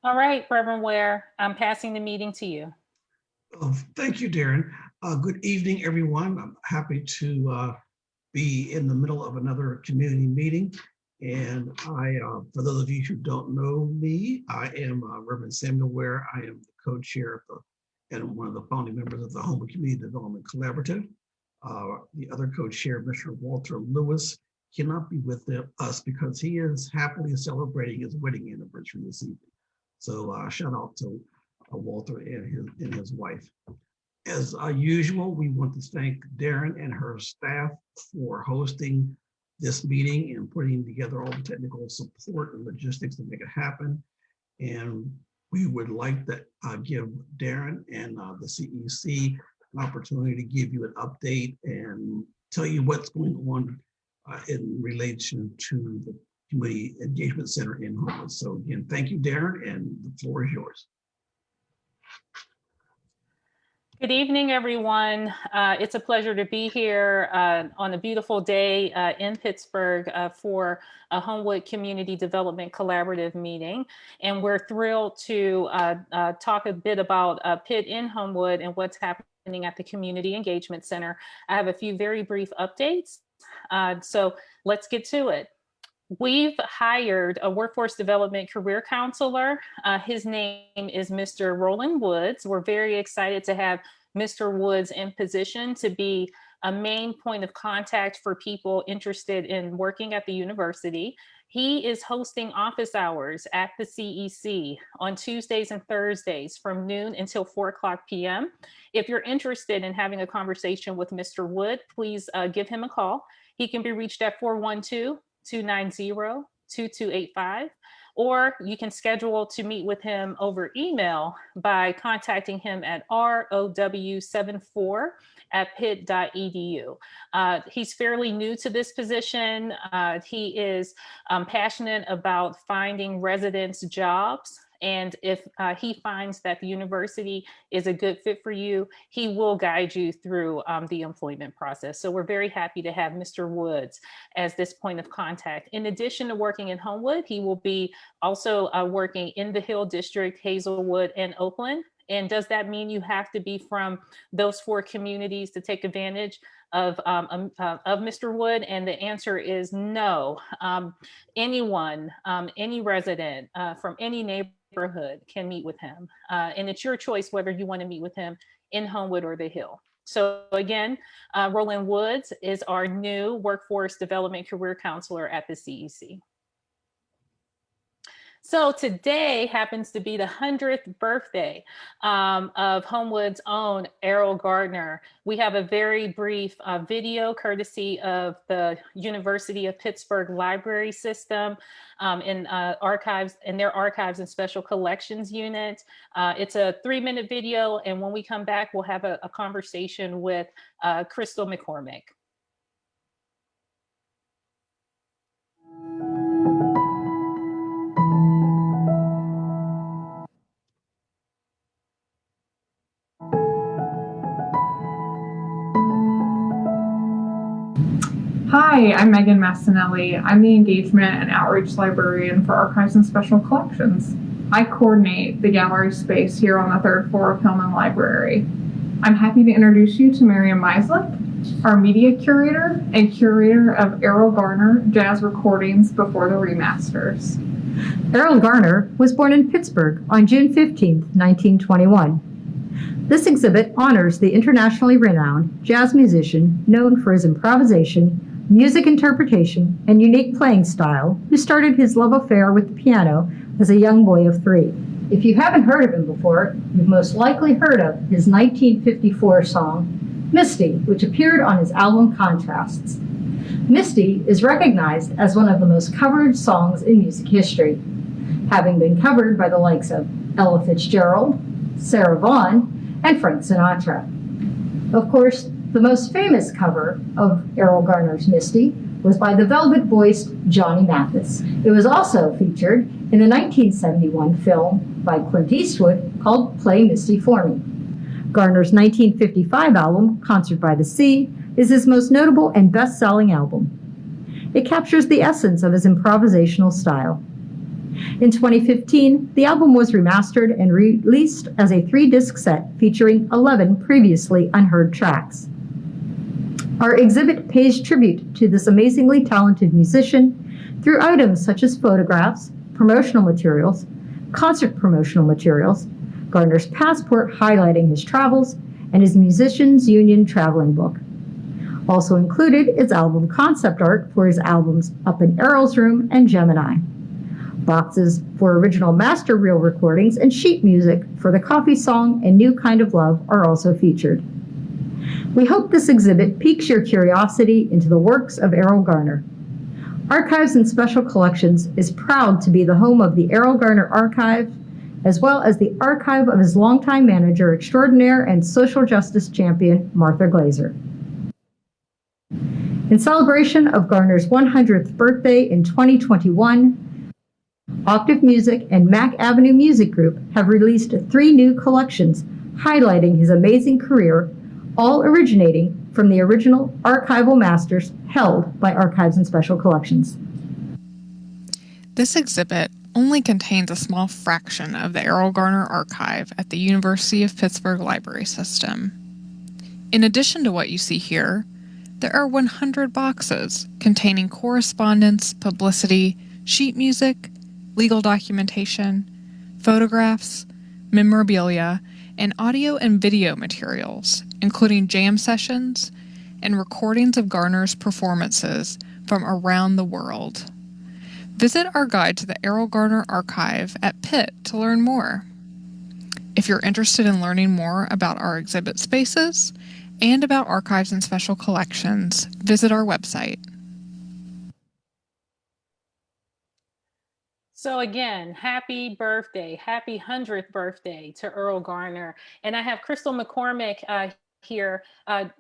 All right, Reverend Ware, I'm passing the meeting to you. Thank you, Darren. Good evening, everyone. I'm happy to be in the middle of another community meeting. And for those of you who don't know me, I am Reverend Samuel Ware. I am the co-chair of and one of the founding members of the Homewood Community Development Collaborative. The other co-chair, Mr. Walter Lewis, cannot be with us because he is happily celebrating his wedding anniversary this evening. So shout out to Walter and his wife. As usual, we want to thank Darren and her staff for hosting this meeting and putting together all the technical support and logistics to make it happen. And we would like to give Darren and the CEC an opportunity to give you an update and tell you what's going on in relation to the Community Engagement Center in Homewood. So again, thank you, Darren, and the floor is yours. Good evening, everyone. It's a pleasure to be here on a beautiful day in Pittsburgh for a Homewood Community Development Collaborative meeting. And we're thrilled to talk a bit about PIT in Homewood and what's happening at the Community Engagement Center. I have a few very brief updates. So let's get to it. We've hired a workforce development career counselor. His name is Mr. Roland Woods. We're very excited to have Mr. Woods in position to be a main point of contact for people interested in working at the university. He is hosting office hours at the CEC on Tuesdays and Thursdays from noon until 4:00 p.m. If you're interested in having a conversation with Mr. Wood, please give him a call. He can be reached at 412-290-2285, or you can schedule to meet with him over email by contacting him at row74@pitt.edu. He's fairly new to this position. He is passionate about finding residents jobs. And if he finds that the university is a good fit for you, he will guide you through the employment process. So we're very happy to have Mr. Woods as this point of contact. In addition to working in Homewood, he will be also working in the Hill District, Hazelwood, and Oakland. And does that mean you have to be from those 4 communities to take advantage of Mr. Wood? And the answer is no. Anyone, any resident from any neighborhood can meet with him. And it's your choice whether you want to meet with him in Homewood or the Hill. So again, Roland Woods is our new workforce development career counselor at the CEC. So today happens to be the 100th birthday of Homewood's own Errol Gardner. We have a very brief video courtesy of the University of Pittsburgh Library System in their archives and special collections unit. It's a 3-minute video, and when we come back, we'll have a conversation with Crystal McCormick. Hi, I'm Megan Massinelli. I'm the Engagement and Outreach Librarian for Archives and Special Collections. I coordinate the gallery space here on the 3rd floor of Hillman Library. I'm happy to introduce you to Miriam Meislick, our media curator and curator of Errol Garner jazz recordings before the remasters. Errol Garner was born in Pittsburgh on June 15, 1921. This exhibit honors the internationally renowned jazz musician known for his improvisation, music interpretation, and unique playing style, who started his love affair with the piano as a young boy of 3. If you haven't heard of him before, you've most likely heard of his 1954 song, Misty, which appeared on his album Contrasts. Misty is recognized as one of the most covered songs in music history, having been covered by the likes of Ella Fitzgerald, Sarah Vaughan, and Frank Sinatra. Of course, the most famous cover of Errol Garner's Misty was by the velvet-voiced Johnny Mathis. It was also featured in the 1971 film by Clint Eastwood called Play Misty for Me. Garner's 1955 album, Concert by the Sea, is his most notable and best-selling album. It captures the essence of his improvisational style. In 2015, the album was remastered and released as a 3-disc set featuring 11 previously unheard tracks. Our exhibit pays tribute to this amazingly talented musician through items such as photographs, promotional materials, concert promotional materials, Gardner's passport highlighting his travels, and his Musicians Union traveling book. Also included is album concept art for his albums Up in Errol's Room and Gemini. Boxes for original master reel recordings and sheet music for The Coffee Song and New Kind of Love are also featured. We hope this exhibit piques your curiosity into the works of Errol Garner. Archives and Special Collections is proud to be the home of the Errol Garner Archive, as well as the archive of his longtime manager extraordinaire and social justice champion, Martha Glazer. In celebration of Garner's 100th birthday in 2021, Octave Music and Mack Avenue Music Group have released 3 new collections highlighting his amazing career, all originating from the original archival masters held by Archives and Special Collections. This exhibit only contains a small fraction of the Errol Garner archive at the University of Pittsburgh Library System. In addition to what you see here, there are 100 boxes containing correspondence, publicity, sheet music, legal documentation, photographs, memorabilia, and audio and video materials, including jam sessions and recordings of Garner's performances from around the world. Visit our guide to the Errol Garner Archive at Pitt to learn more. If you're interested in learning more about our exhibit spaces and about Archives and Special Collections, visit our website. So again, happy birthday, happy 100th birthday to Earl Garner. And I have Crystal McCormick here.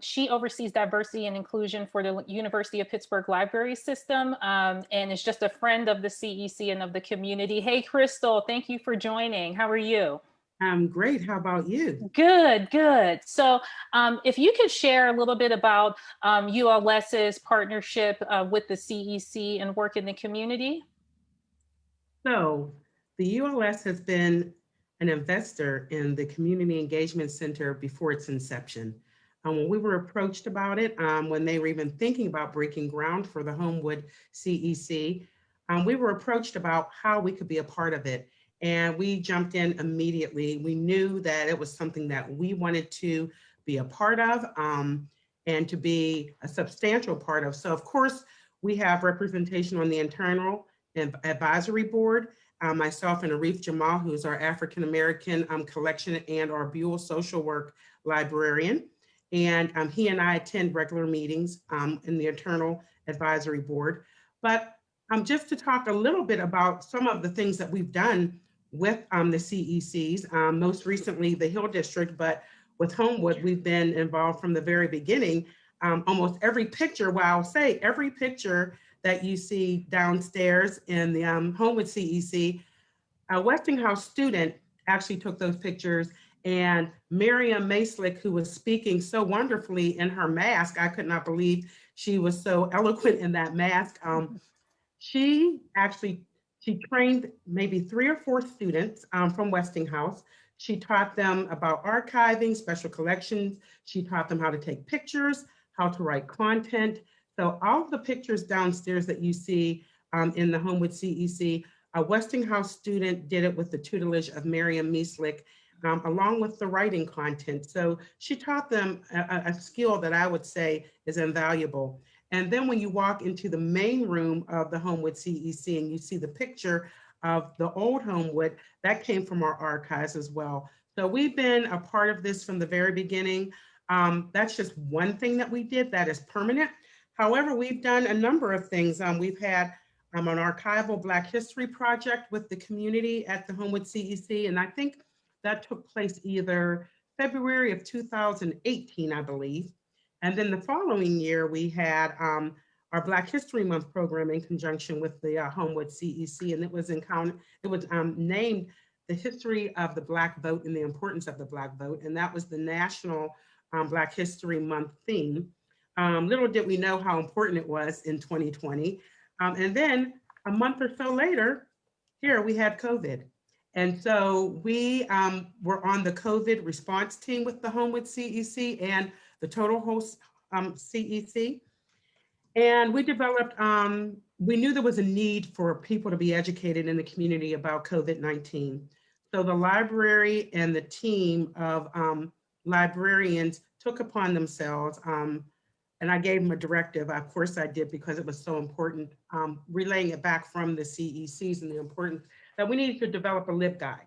She oversees diversity and inclusion for the University of Pittsburgh Library System and is just a friend of the CEC and of the community. Hey, Crystal, thank you for joining. How are you? I'm great. How about you? Good, good. So if you could share a little bit about ULS's partnership with the CEC and work in the community. So the ULS has been an investor in the Community Engagement Center before its inception. When we were approached about it, when they were even thinking about breaking ground for the Homewood CEC, we were approached about how we could be a part of it. And we jumped in immediately. We knew that it was something that we wanted to be a part of and to be a substantial part of. So of course, we have representation on the internal advisory board. Myself and Arif Jamal, who is our African-American collection and our Buell social work librarian. And he and I attend regular meetings in the internal advisory board. But just to talk a little bit about some of the things that we've done with the CECs, most recently the Hill District, but with Homewood, we've been involved from the very beginning. Almost every picture, well, I'll say every picture that you see downstairs in the Homewood CEC, a Westinghouse student actually took those pictures, and Miriam Maslick, who was speaking so wonderfully in her mask, I could not believe she was so eloquent in that mask. She trained maybe 3 or 4 students from Westinghouse. She taught them about archiving, special collections. She taught them how to take pictures, how to write content. So all of the pictures downstairs that you see in the Homewood CEC, a Westinghouse student did it with the tutelage of Miriam Maslick, along with the writing content. So she taught them a skill that I would say is invaluable. And then when you walk into the main room of the Homewood CEC and you see the picture of the old Homewood, that came from our archives as well. So we've been a part of this from the very beginning. That's just one thing that we did that is permanent. However, we've done a number of things. We've had an archival Black History project with the community at the Homewood CEC, and I think that took place either February of 2018, I believe. And then the following year, we had our Black History Month program in conjunction with the Homewood CEC, and it was named The History of the Black Vote and the Importance of the Black Vote, and that was the National Black History Month theme. Little did we know how important it was in 2020. And then a month or so later, here we had COVID. And so we were on the COVID response team with the Homewood CEC and the Total Host CEC. And we developed, we knew there was a need for people to be educated in the community about COVID-19. So the library and the team of librarians took upon themselves, and I gave them a directive. Of course I did, because it was so important, relaying it back from the CECs and the importance that we needed to develop a LibGuide.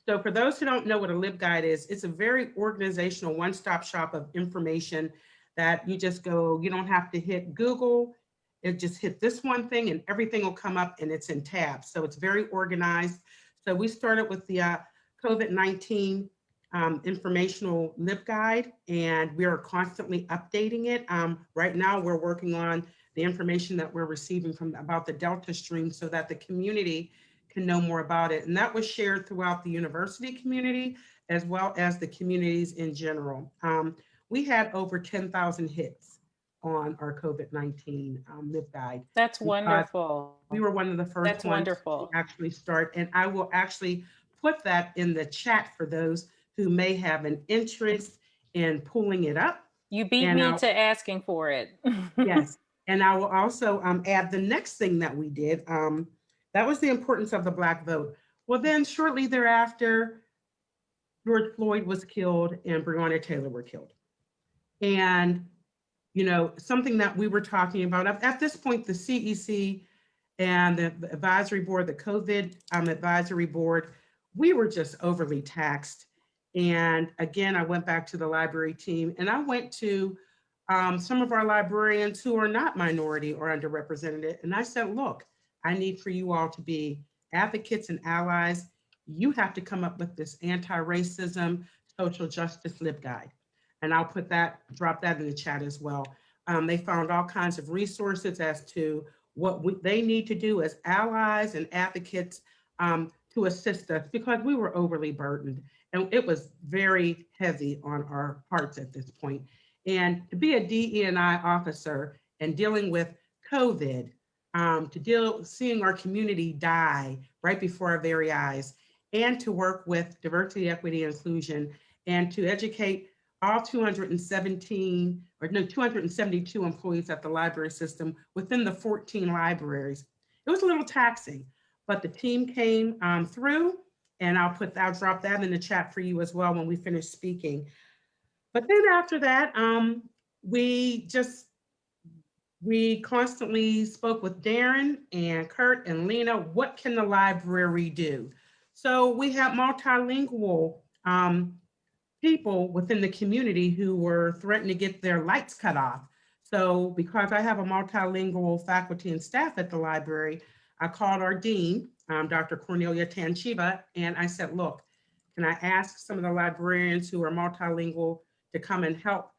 So for those who don't know what a LibGuide is, it's a very organizational one-stop shop of information that you just go, you don't have to hit Google, it just hit this one thing and everything will come up and it's in tabs. So it's very organized. So we started with the COVID-19 informational LibGuide, and we are constantly updating it. Right now we're working on the information that we're receiving from about the Delta stream so that the community can know more about it. And that was shared throughout the university community as well as the communities in general. We had over 10,000 hits on our COVID-19 LibGuide. That's wonderful. We were one of the first That's ones wonderful. to actually start, and I will actually put that in the chat for those who may have an interest in pulling it up. You beat me to asking for it. Yes, and I will also add the next thing that we did. That was the importance of the Black vote. Well, then shortly thereafter, George Floyd was killed and Breonna Taylor were killed. And, you know, something that we were talking about, at this point, the CEC and the advisory board, the COVID advisory board, we were just overly taxed. And again, I went back to the library team and I went to some of our librarians who are not minority or underrepresented. And I said, look, I need for you all to be advocates and allies. You have to come up with this anti-racism, social justice LibGuide. And I'll put that, drop that in the chat as well. They found all kinds of resources as to what they need to do as allies and advocates to assist us, because we were overly burdened and it was very heavy on our hearts at this point. And to be a DE&I officer and dealing with COVID, seeing our community die right before our very eyes, and to work with diversity, equity, and inclusion, and to educate all 272 employees at the library system within the 14 libraries. It was a little taxing, but the team came through, and I'll drop that in the chat for you as well when we finish speaking. But then after that, we constantly spoke with Darren and Kurt and Lena, what can the library do? So we have multilingual people within the community who were threatened to get their lights cut off. So because I have a multilingual faculty and staff at the library, I called our dean, Dr. Cornelia Tanchiva, and I said, look, can I ask some of the librarians who are multilingual to come and help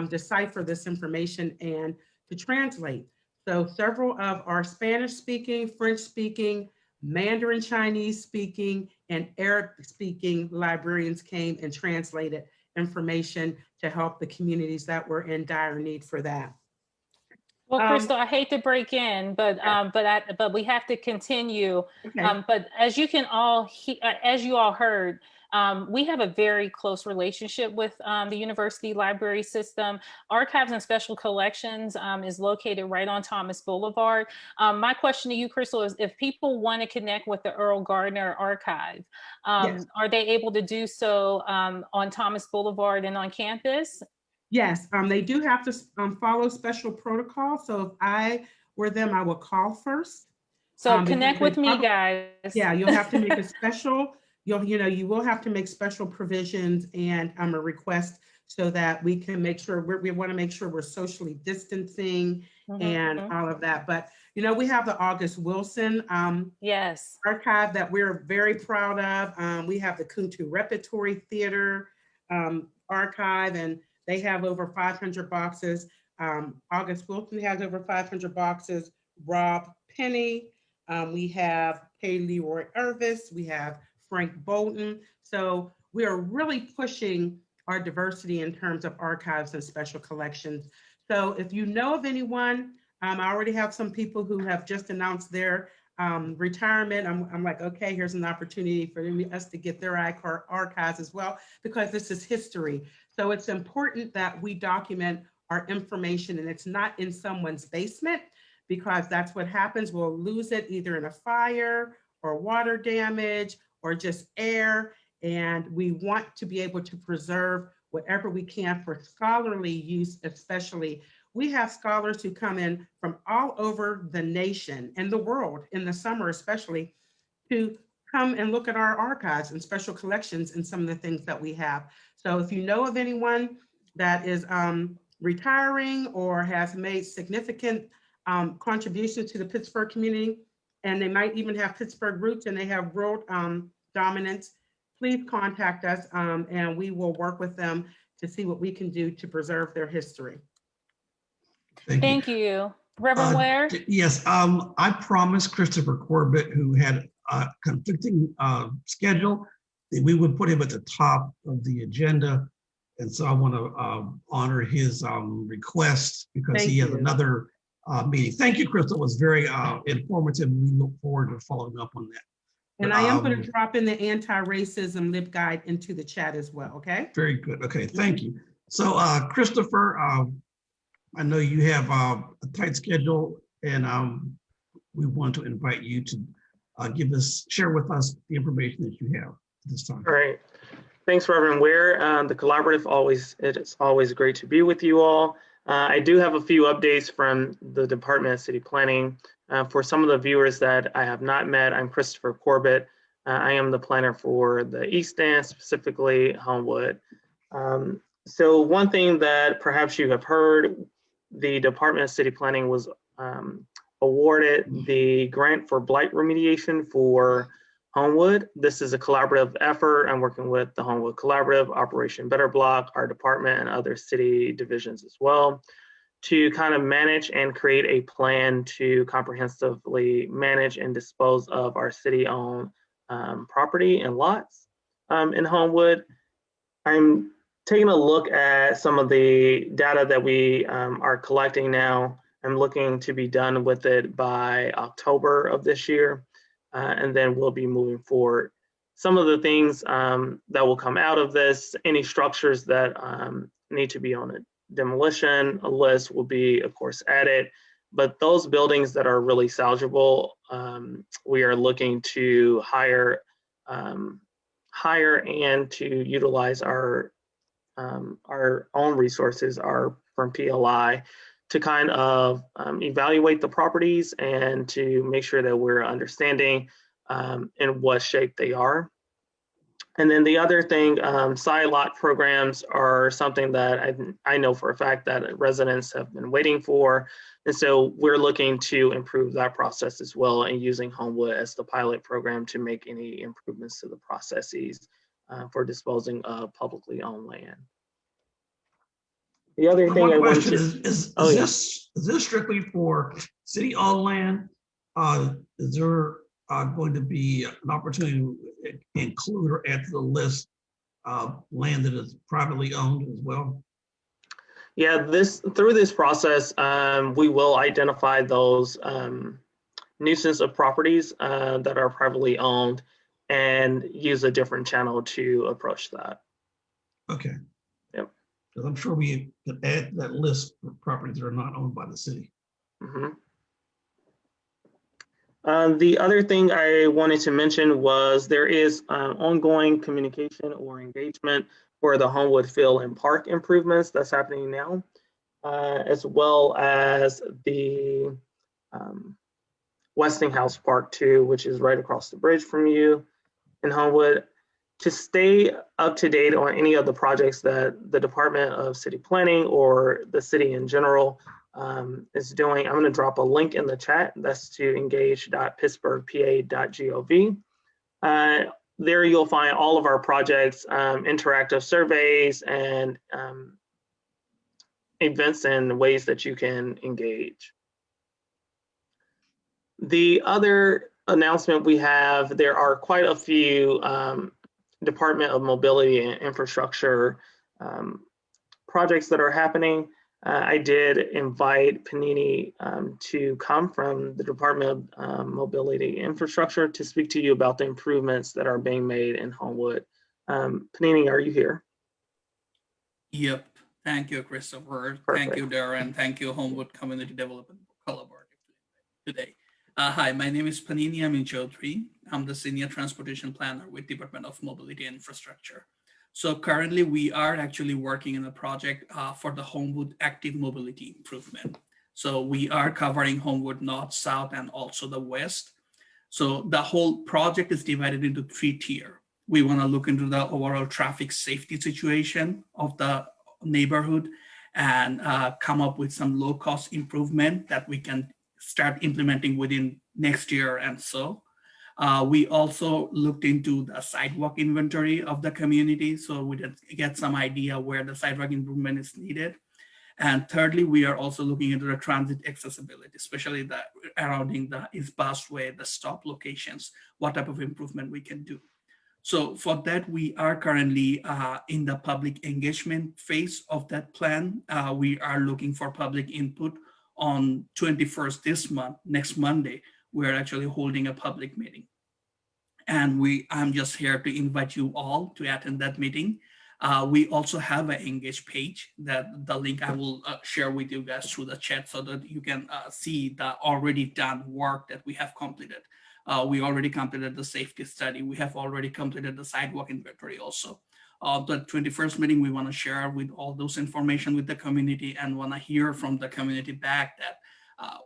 decipher this information and to translate? So several of our Spanish speaking, French speaking, Mandarin Chinese speaking, and Arabic speaking librarians came and translated information to help the communities that were in dire need for that. Well, Crystal, I hate to break in, but we have to continue. Okay. But as you all heard, we have a very close relationship with the university library system. Archives and Special Collections is located right on Thomas Boulevard. My question to you, Crystal, is if people want to connect with the Earl Gardner Archive, Yes. are they able to do so on Thomas Boulevard and on campus? Yes, they do have to follow special protocol. So if I were them, I would call first. So connect with me, guys. Yeah, you'll have to make a special, you will have to make special provisions and a request so that we can make sure, we want to make sure we're socially distancing and all of that. But, we have the August Wilson yes, archive that we're very proud of. We have the Kuntu Repertory Theater archive, and they have over 500 boxes. August Wilson has over 500 boxes. Rob Penny, we have K. Leroy Irvis, we have Frank Bolton. So we are really pushing our diversity in terms of archives and special collections. So if you know of anyone, I already have some people who have just announced their retirement, I'm like, okay, here's an opportunity for us to get their archives as well, because this is history. So it's important that we document our information, and it's not in someone's basement, because that's what happens. We'll lose it either in a fire or water damage or just air. And we want to be able to preserve whatever we can for scholarly use, especially. We have scholars who come in from all over the nation and the world in the summer, especially, to come and look at our archives and special collections and some of the things that we have. So if you know of anyone that is retiring or has made significant contributions to the Pittsburgh community, and they might even have Pittsburgh roots and they have world dominance, please contact us and we will work with them to see what we can do to preserve their history. Thank you. Reverend Ware? Yes, I promised Christopher Corbett, who had a conflicting schedule, that we would put him at the top of the agenda. And so I want to honor his request, because he has another meeting. Thank you, Crystal. It was very informative. We look forward to following up on that. And I am going to drop in the anti-racism LibGuide into the chat as well, okay? Very good. Okay, thank you. So Christopher, I know you have a tight schedule, and we want to invite you to share with us the information that you have at this time. All right. Thanks, Reverend Ware. The collaborative, it is always great to be with you all. I do have a few updates from the Department of City Planning. For some of the viewers that I have not met, I'm Christopher Corbett. I am the planner for the East End, specifically Homewood. So one thing that perhaps you have heard, the Department of City Planning was awarded the grant for blight remediation for Homewood. This is a collaborative effort. I'm working with the Homewood Collaborative, Operation Better Block, our department, and other city divisions as well, to kind of manage and create a plan to comprehensively manage and dispose of our city-owned property and lots in Homewood. I'm taking a look at some of the data that we are collecting now. I'm looking to be done with it by October of this year, and then we'll be moving forward. Some of the things that will come out of this, any structures that need to be on a demolition, a list will be, of course, added. But those buildings that are really salvageable, we are looking to hire and to utilize our own resources, from PLI, to kind of evaluate the properties and to make sure that we're understanding in what shape they are. And then the other thing, side lot programs are something that I know for a fact that residents have been waiting for. And so we're looking to improve that process as well, and using Homewood as the pilot program to make any improvements to the processes for disposing of publicly owned land. The other thing I wanted to is this strictly for city-owned land? Is there going to be an opportunity to include or add to the list land that is privately owned as well? Yeah, through this process, we will identify those nuisance of properties that are privately owned and use a different channel to approach that. Okay. Yep. Because I'm sure we could add to that list for properties that are not owned by the city. Mm-hmm. The other thing I wanted to mention was there is ongoing communication or engagement for the Homewood Field and Park improvements that's happening now, as well as the Westinghouse Park 2, which is right across the bridge from you in Homewood. To stay up to date on any of the projects that the Department of City Planning or the city in general is doing, I'm going to drop a link in the chat. That's to engage.pittsburghpa.gov. There you'll find all of our projects, interactive surveys, and events and ways that you can engage. The other announcement we have, there are quite a few Department of Mobility and Infrastructure projects that are happening. I did invite Panini to come from the Department of Mobility Infrastructure to speak to you about the improvements that are being made in Homewood. Panini, are you here? Yep. Thank you, Christopher. Perfect. Thank you, Darren. Thank you, Homewood Community Development Collaborative today. Hi, my name is Panini Amin Chaudhry. I'm the Senior Transportation Planner with Department of Mobility and Infrastructure. So currently we are actually working in a project for the Homewood Active Mobility Improvement. So we are covering Homewood North, South, and also the West. So the whole project is divided into 3 tiers. We want to look into the overall traffic safety situation of the neighborhood and come up with some low-cost improvement that we can start implementing within next year and so. We also looked into the sidewalk inventory of the community, so we did get some idea where the sidewalk improvement is needed. And thirdly, we are also looking into the transit accessibility, especially the surrounding the East Busway, the stop locations, what type of improvement we can do. So for that, we are currently in the public engagement phase of that plan. We are looking for public input on 21st this month, next Monday. We're actually holding a public meeting. And I'm just here to invite you all to attend that meeting. We also have an Engage page that the link I will share with you guys through the chat so that you can see the already done work that we have completed. We already completed the safety study. We have already completed the sidewalk inventory also. The 21st meeting, we want to share with all those information with the community and want to hear from the community back that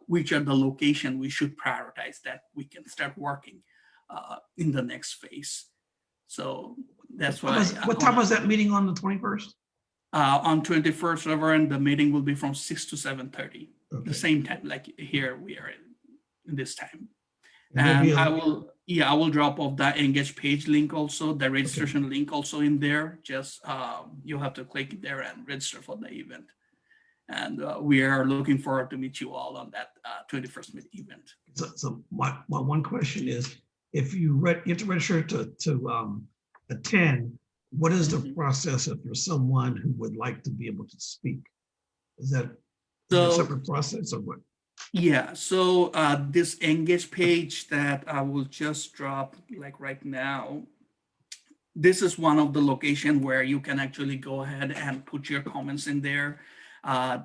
which are the location we should prioritize that we can start working in the next phase. So that's why. What time was that meeting on the 21st? On 21st, Reverend, the meeting will be from 6 to 7:30, Okay. the same time like here we are in this time. And And I will drop off the Engage page link also, the registration link also in there. Just you have to click there and register for the event. And we are looking forward to meet you all on that 21st event. So my one question is, if you have to register to attend, what is the process if you're someone who would like to be able to speak? Is that a separate process or what? Yeah, so this Engage page that I will just drop like right now, this is one of the location where you can actually go ahead and put your comments in there.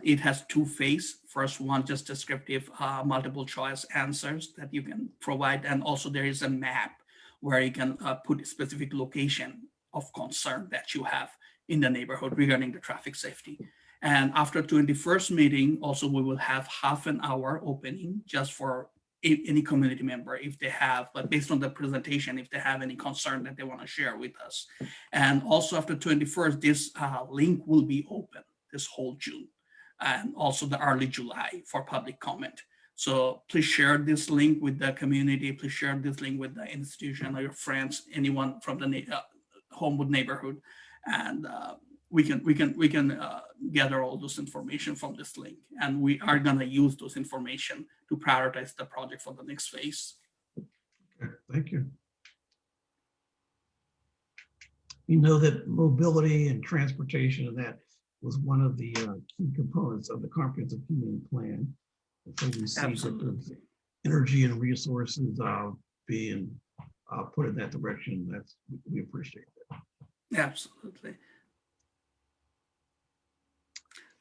It has 2 phases. First one, just descriptive multiple choice answers that you can provide. And also there is a map where you can put a specific location of concern that you have in the neighborhood regarding the traffic safety. And after 21st meeting, also we will have half an hour opening just for any community member if they have, but based on the presentation, if they have any concern that they want to share with us. And also after 21st, this link will be open this whole June and also the early July for public comment. So please share this link with the community. Please share this link with the institution or your friends, anyone from the Homewood neighborhood. And we can gather all those information from this link. And we are gonna use those information to prioritize the project for the next phase. Okay, thank you. You know that mobility and transportation and that was one of the key components of the comprehensive community plan. And so we see that there's energy and resources being put in that direction. We appreciate that. Absolutely.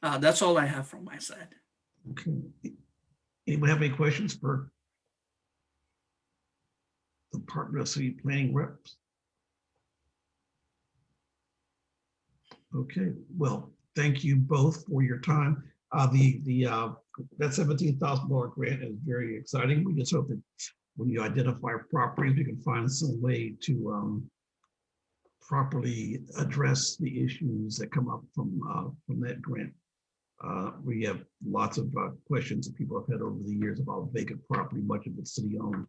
That's all I have from my side. Okay. Anyone have any questions for the Department of City Planning reps? Okay, well, thank you both for your time. That $17,000 grant is very exciting. We just hope that when you identify properties, we can find some way to properly address the issues that come up from that grant. We have lots of questions that people have had over the years about vacant property, much of it city owned.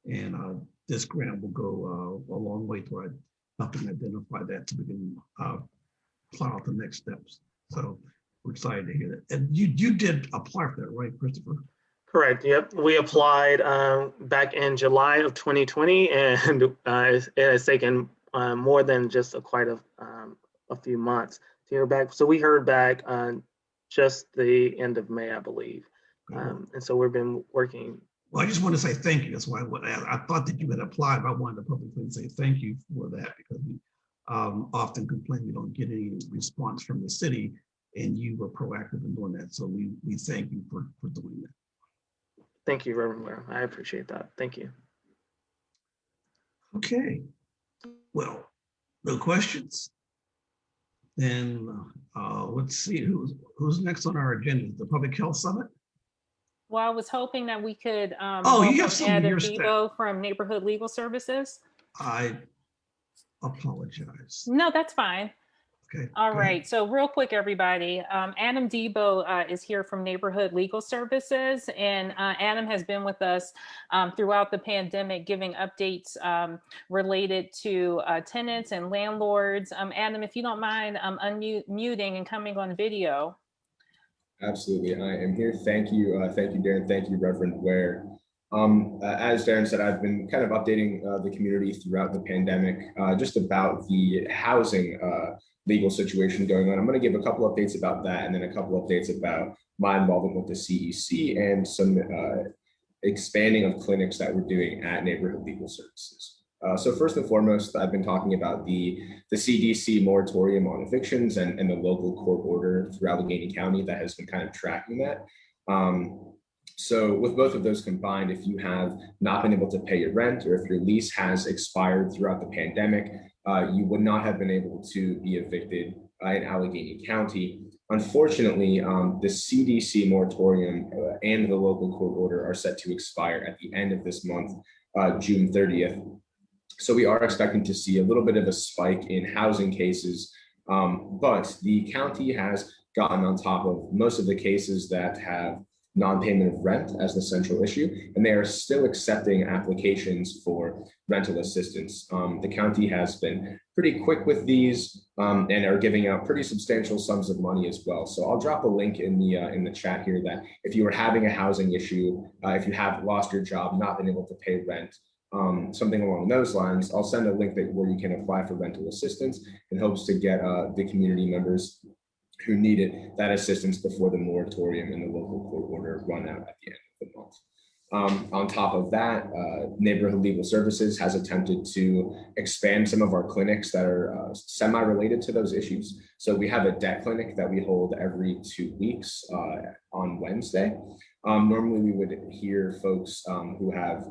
And this grant will go a long way toward helping identify that so we can plot out the next steps. So we're excited to hear that. And you did apply for that, right, Christopher? Correct. Yep. We applied back in July of 2020, and it has taken more than just quite a few months to hear back. So we heard back just the end of May, I believe. And so we've been working. Well, I just want to say thank you. That's why I thought that you had applied, but I wanted to publicly say thank you for that, because we often complain we don't get any response from the city, and you were proactive in doing that. So we thank you for doing that. Thank you, Reverend Ware. I appreciate that. Thank you. Okay. Well, no questions. Then let's see who's next on our agenda. The Public Health Summit. Well, I was hoping that we could Oh, you have some of Adam your stuff. Debo from Neighborhood Legal Services. I apologize. No, that's fine. Okay. All go right. ahead. So real quick, everybody, Adam Debo is here from Neighborhood Legal Services, and Adam has been with us throughout the pandemic, giving updates related to tenants and landlords. Adam, if you don't mind unmuting and coming on video. Absolutely, I am here. Thank you, Darren. Thank you, Reverend Ware. As Darren said, I've been kind of updating the community throughout the pandemic, just about the housing legal situation going on. I'm going to give a couple updates about that, and then a couple updates about my involvement with the CEC and some expanding of clinics that we're doing at Neighborhood Legal Services. So first and foremost, I've been talking about the CDC moratorium on evictions and the local court order through Allegheny County that has been kind of tracking that. So with both of those combined, if you have not been able to pay your rent, or if your lease has expired throughout the pandemic, you would not have been able to be evicted in Allegheny County. Unfortunately, the CDC moratorium and the local court order are set to expire at the end of this month, June 30th. So we are expecting to see a little bit of a spike in housing cases, but the county has gotten on top of most of the cases that have non-payment of rent as the central issue, and they are still accepting applications for rental assistance. The county has been pretty quick with these and are giving out pretty substantial sums of money as well. So I'll drop a link in the chat here that if you are having a housing issue, if you have lost your job, not been able to pay rent, something along those lines, I'll send a link where you can apply for rental assistance in hopes to get the community members who needed that assistance before the moratorium and the local court order run out at the end of the month. On top of that, Neighborhood Legal Services has attempted to expand some of our clinics that are semi-related to those issues. So we have a debt clinic that we hold every 2 weeks on Wednesday. Normally we would hear folks who have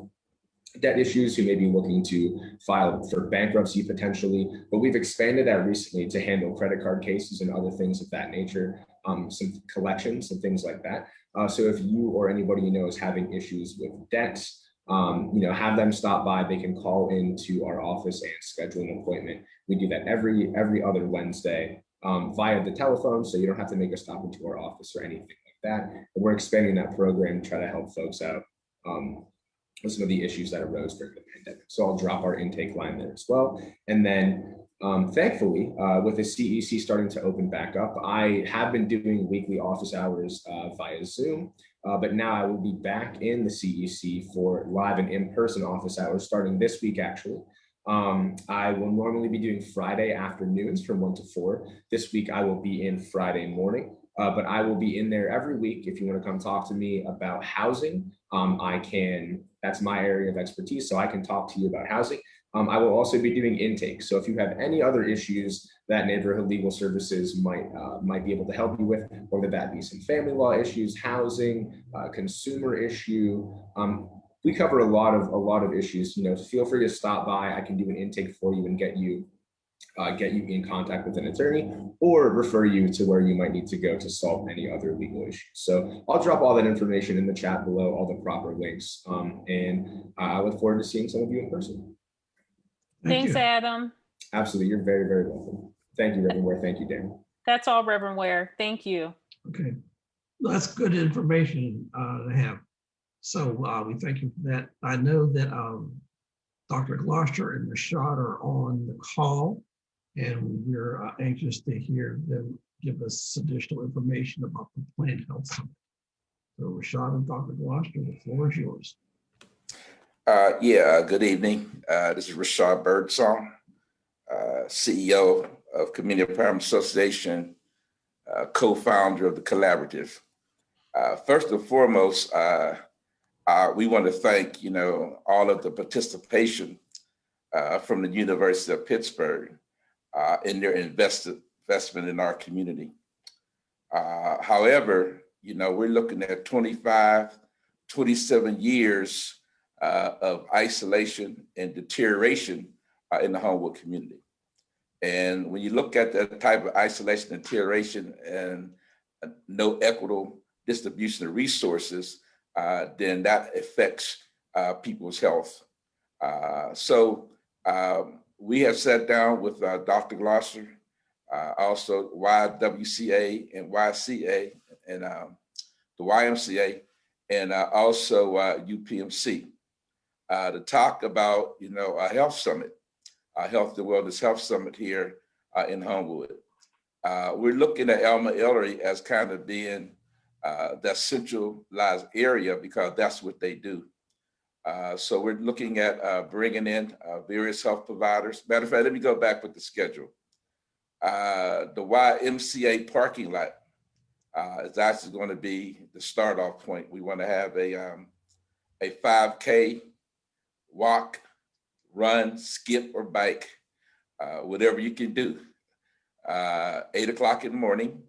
debt issues who may be looking to file for bankruptcy potentially, but we've expanded that recently to handle credit card cases and other things of that nature, some collections and things like that. So if you or anybody you know is having issues with debts, have them stop by. They can call into our office and schedule an appointment. We do that every other Wednesday via the telephone, so you don't have to make a stop into our office or anything like that. But we're expanding that program to try to help folks out with some of the issues that arose during the pandemic. So I'll drop our intake line there as well. And then thankfully, with the CEC starting to open back up, I have been doing weekly office hours via Zoom, but now I will be back in the CEC for live and in-person office hours starting this week, actually. I will normally be doing Friday afternoons from 1 to 4. This week, I will be in Friday morning. But I will be in there every week. If you want to come talk to me about housing, that's my area of expertise, so I can talk to you about housing. I will also be doing intake. So if you have any other issues that Neighborhood Legal Services might be able to help you with, whether that be some family law issues, housing, consumer issue, we cover a lot of issues. Feel free to stop by. I can do an intake for you and get you in contact with an attorney, or refer you to where you might need to go to solve any other legal issues. So I'll drop all that information in the chat below, all the proper links, and I look forward to seeing some of you in person. Thanks, Adam. Absolutely, you're very, very welcome. Thank you, Reverend Ware. Thank you, Darren. That's all, Reverend Ware. Thank you. Okay, well, that's good information to have. So we thank you for that. I know that Dr. Gloucester and Rashad are on the call, and we're anxious to hear them give us additional information about the planned health summit. So Rashad and Dr. Gloucester, the floor is yours. Good evening. This is Rashad Birdsong, CEO of Community Apartment Association co-founder of the collaborative. First and foremost, we want to thank, all of the participation from the University of Pittsburgh in their investment in our community. However, we're looking at 25, 27 years of isolation and deterioration in the Homewood community. And when you look at that type of isolation and deterioration and no equitable distribution of resources, then that affects people's health. So we have sat down with Dr. Glosser, also YWCA and YCA and the YMCA, and also UPMC to talk about, a health summit, Health to Wellness Health Summit here in Homewood. We're looking at Elma Ellery as kind of being that centralized area because that's what they do. So we're looking at bringing in various health providers. Matter of fact, let me go back with the schedule. The YMCA parking lot is actually going to be the start off point. We want to have a 5K walk, run, skip, or bike, whatever you can do. 8 o'clock in the morning.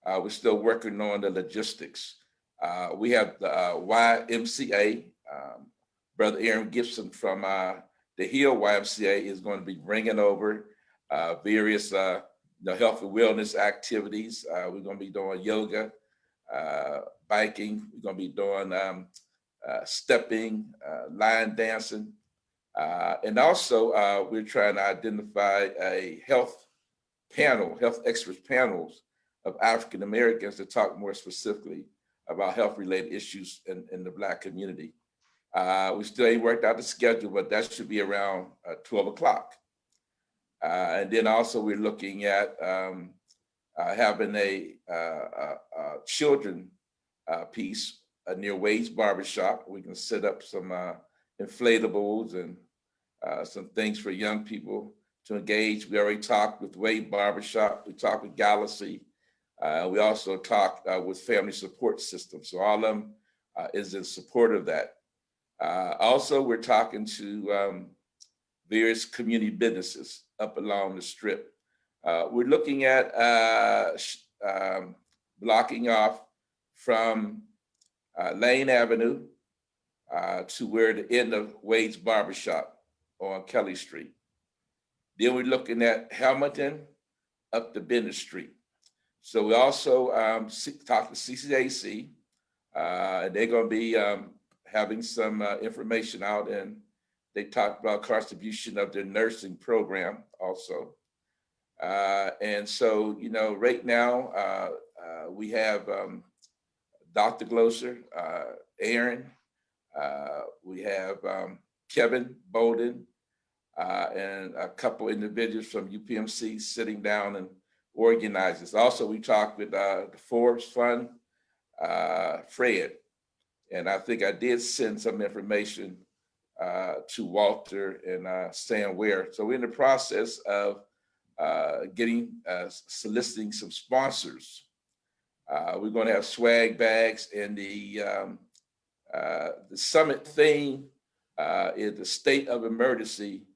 We're still working on the logistics. We have the YMCA, Brother Aaron Gibson from the Hill YMCA is going to be bringing over various health and wellness activities. We're going to be doing yoga, biking. We're going to be doing stepping, line dancing. And also we're trying to identify a health experts panels of African Americans to talk more specifically about health related issues in the Black community. We still ain't worked out the schedule, but that should be around 12 o'clock. And then also we're looking at having a children piece near Wade's Barbershop. We can set up some inflatables and some things for young people to engage. We already talked with Wade Barbershop. We talked with Galaxy. We also talked with Family Support System. So all of them is in support of that. Also, we're talking to various community businesses up along the strip. We're looking at blocking off from Lane Avenue to where the end of Wade's Barbershop on Kelly Street. Then we're looking at Hamilton up to Bennett Street. So we also talked to CCAC, and they're going to be having some information out, and they talked about contribution of their nursing program also. And so, right now we have Dr. Glosser, Aaron, we have Kevin Bolden, and a couple individuals from UPMC sitting down and organizing this. Also, we talked with the Forbes Fund, Fred, and I think I did send some information to Walter and Stan Ware. So we're in the process of soliciting some sponsors. We're going to have swag bags, and the summit theme is the state of emergency,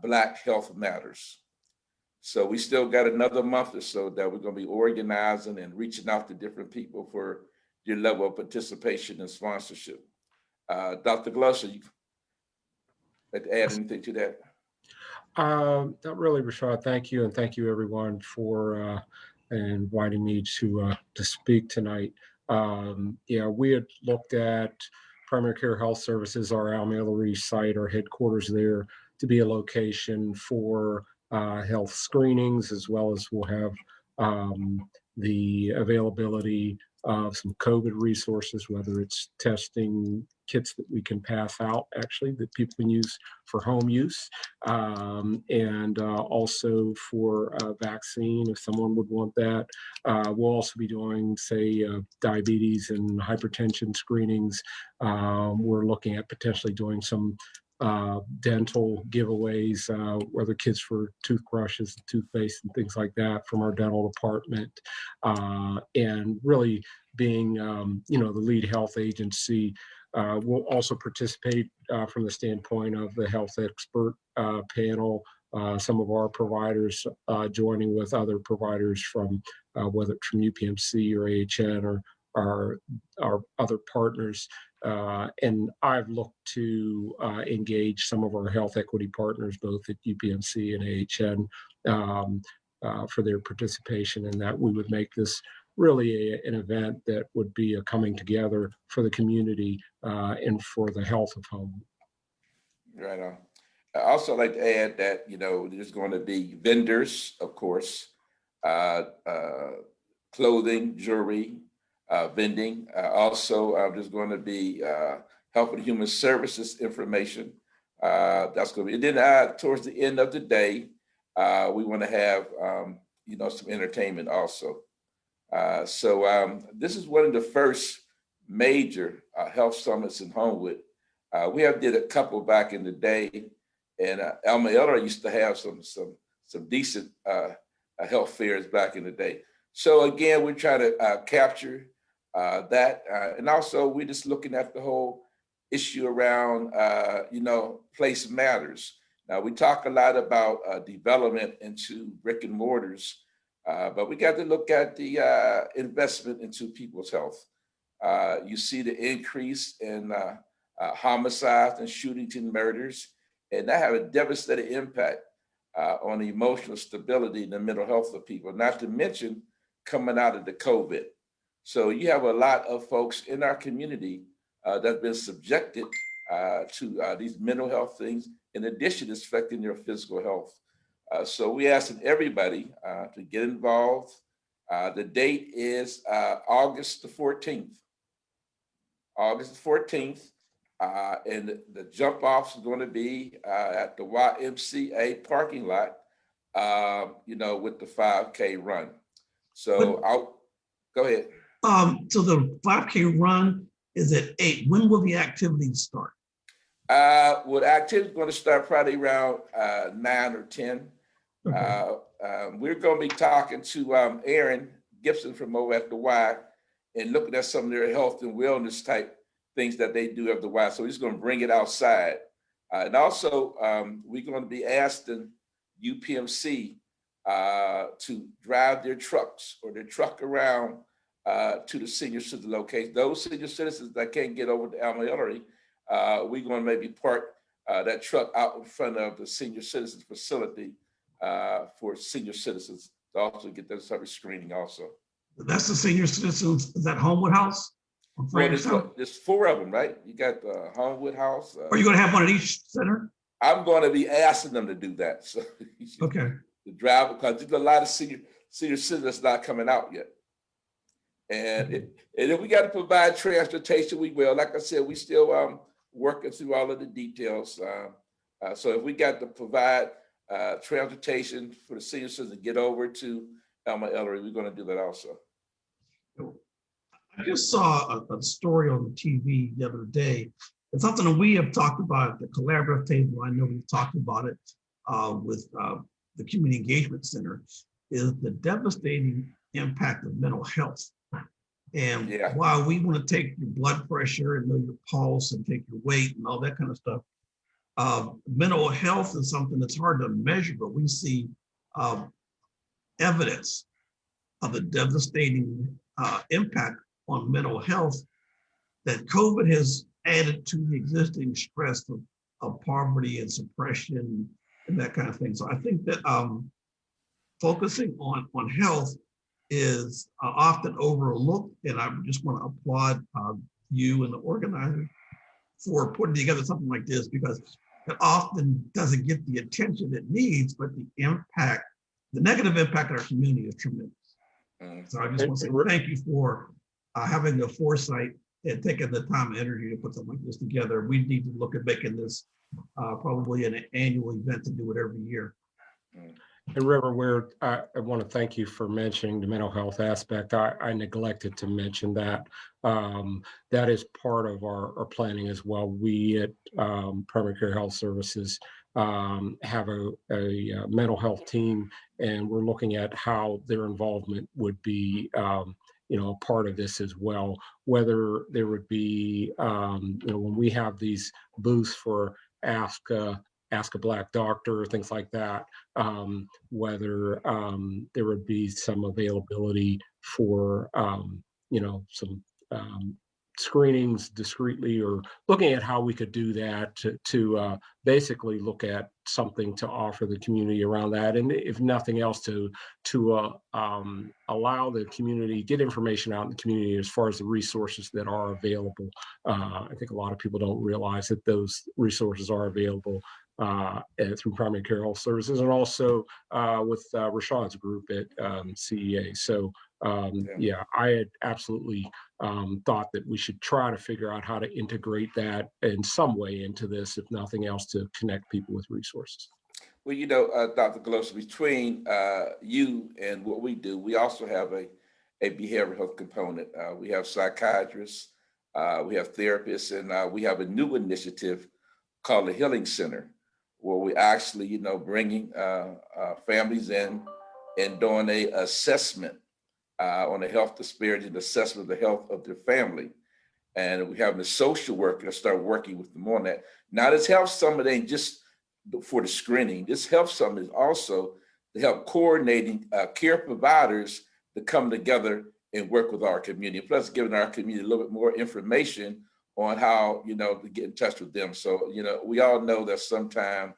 Black Health Matters. So we still got another month or so that we're going to be organizing and reaching out to different people for your level of participation and sponsorship. Dr. Glosser, you like to add anything to that? Not really, Rashad. Thank you, and thank you everyone for inviting me to speak tonight. We had looked at primary care health services, our Alma Ellery site, our headquarters there, to be a location for health screenings, as well as we'll have the availability of some COVID resources, whether it's testing kits that we can pass out, actually, that people can use for home use, and also for vaccine, if someone would want that. We'll also be doing, say, diabetes and hypertension screenings. We're looking at potentially doing some dental giveaways, whether kids for toothbrushes, toothpaste, and things like that from our dental department, and really being, the lead health agency. We'll also participate from the standpoint of the health expert panel, some of our providers joining with other providers from whether it's from UPMC or AHN or our other partners. And I've looked to engage some of our health equity partners, both at UPMC and AHN, for their participation, and that we would make this really an event that would be a coming together for the community and for the health of home. Right on. I also like to add that, there's going to be vendors, of course, clothing, jewelry, vending. Also, there's going to be Health and Human Services information. That's going to be, and then towards the end of the day, we want to have, some entertainment also. So this is one of the first major health summits in Homewood. We have did a couple back in the day, and Alma Eller used to have some decent health fairs back in the day. So again, we're trying to capture that, and also we're just looking at the whole issue around, place matters. Now we talk a lot about development into brick and mortars, but we got to look at the investment into people's health. You see the increase in homicides and shootings and murders, and that have a devastating impact on the emotional stability and the mental health of people, not to mention coming out of the COVID. So you have a lot of folks in our community that have been subjected to these mental health things, in addition to affecting their physical health. So we asking everybody to get involved. The date is August the 14th. August the 14th. And the jump off is going to be at the YMCA parking lot, with the 5K run. So I'll go ahead. So the 5K run is at 8. When will the activities start? Well, the activity is going to start probably around 9 or 10. Okay. We're going to be talking to Aaron Gibson from over at the Y and looking at some of their health and wellness type things that they do at the Y. So he's going to bring it outside. And also, we're going to be asking UPMC to drive their trucks or their truck around to the senior citizen location. Those senior citizens that can't get over to Alma Eller, we're going to maybe park that truck out in front of the senior citizens facility for senior citizens to also get that service screening also. That's the senior citizens, is that Homewood House? Well, there's 4 of them, right? You got the Homewood House. Are you going to have one at each center? I'm going to be asking them to do that. So okay. The driver, because there's a lot of senior citizens not coming out yet. And if we got to provide transportation, we will. Like I said, we still working through all of the details. So if we got to provide transportation for the senior citizens to get over to Alma Eller, we're going to do that also. I just saw a story on the TV the other day. It's something that we have talked about at the collaborative table. I know we've talked about it with the Community Engagement Center, is the devastating impact of mental health. And while we want to take your blood pressure and know your pulse and take your weight and all that kind of stuff, mental health is something that's hard to measure, but we see evidence of the devastating impact on mental health that COVID has added to the existing stress of poverty and suppression and that kind of thing. So I think that focusing on health is often overlooked, and I just want to applaud you and the organizer for putting together something like this, because it often doesn't get the attention it needs, but the impact, the negative impact on our community is tremendous. So I just want to say thank you for having the foresight and taking the time and energy to put something like this together. We need to look at making this probably an annual event to do it every year. And Reverend Ware, I want to thank you for mentioning the mental health aspect. I neglected to mention that. That is part of our planning as well. We at Primary Care Health Services have a mental health team, and we're looking at how their involvement would be a part of this as well. Whether there would be, when we have these booths for Ask a Black Doctor, things like that, whether there would be some availability for, some screenings discreetly, or looking at how we could do that to basically look at something to offer the community around that. And if nothing else, to allow the community, get information out in the community as far as the resources that are available. I think a lot of people don't realize that those resources are available through Primary Care Health Services, and also with Rashad's group at CEA. So yeah, I had absolutely thought that we should try to figure out how to integrate that in some way into this, if nothing else, to connect people with resources. Well, Dr. Galosa, between you and what we do, we also have a behavioral health component. We have psychiatrists, we have therapists, and we have a new initiative called the Healing Center, where we actually, bringing families in and doing a assessment on the health disparity and assessment of the health of their family. And we have the social worker to start working with them on that. Now, this helps somebody ain't just for the screening. This helps somebody also to help coordinating care providers to come together and work with our community, plus giving our community a little bit more information on how, to get in touch with them. So, we all know that sometimes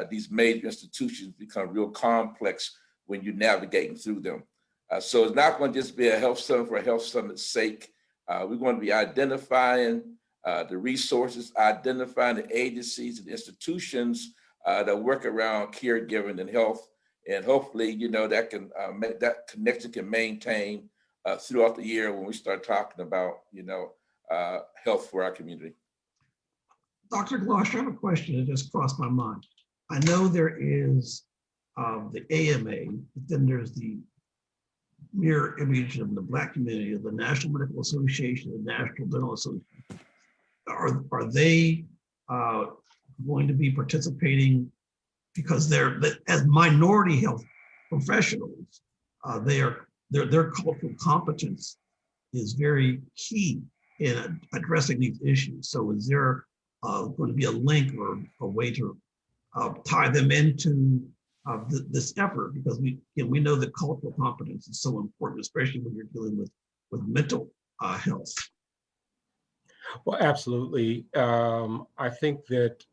these major institutions become real complex when you're navigating through them. So it's not going to just be a health summit for a health summit's sake. We're going to be identifying the resources, identifying the agencies and institutions that work around caregiving and health. And hopefully, that can that connection can maintain throughout the year when we start talking about, health for our community. Dr. Glosh, I have a question that just crossed my mind. I know there is the AMA, but then there's the mirror image of the Black community, of the National Medical Association, the National Dental Association. Are they going to be participating, because they're, as minority health professionals, their cultural competence is very key in addressing these issues. So is there going to be a link or a way to tie them into this effort? Because we know that cultural competence is so important, especially when you're dealing with mental health. Well, absolutely. I think that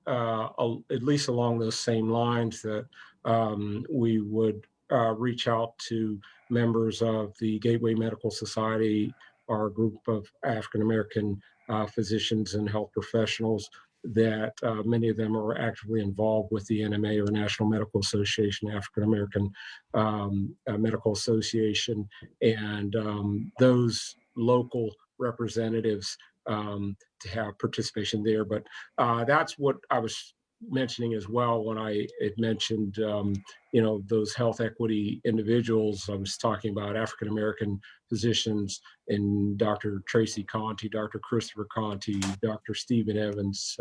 at least along those same lines, that we would reach out to members of the Gateway Medical Society, our group of African-American physicians and health professionals, that many of them are actively involved with the NMA, or National Medical Association, African American Medical Association, and those local representatives to have participation there. But that's what I was mentioning as well when I had mentioned, those health equity individuals. I was talking about African American physicians and Dr. Tracy Conti, Dr. Christopher Conti, Dr. Stephen Evans,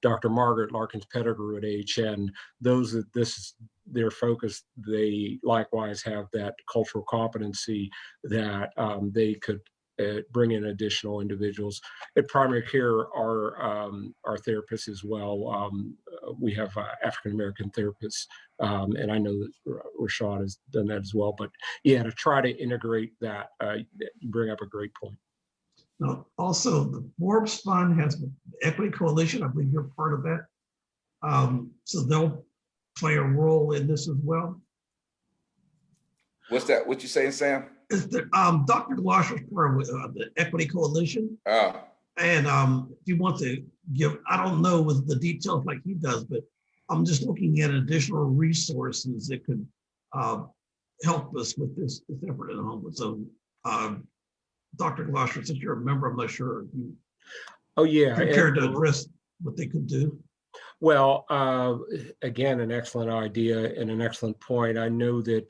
Dr. Margaret Larkins Pettigrew at AHN. This is their focus. They likewise have that cultural competency that they could bring in additional individuals. At primary care, our therapists as well. We have African-American therapists, and I know that Rashad has done that as well. But yeah, to try to integrate that, you bring up a great point. Now, also, the Forbes Fund has the Equity Coalition. I believe you're part of that. So they'll play a role in this as well. What's that? What you saying, Sam? Is the, Dr. Glosser's part of the Equity Coalition. And if you want to give, I don't know with the details like he does, but I'm just looking at additional resources that could help us with this effort at home. So Dr. Glosser, since you're a member, I'm not sure if you prepared to address what they could do. Well, again, an excellent idea and an excellent point. I know that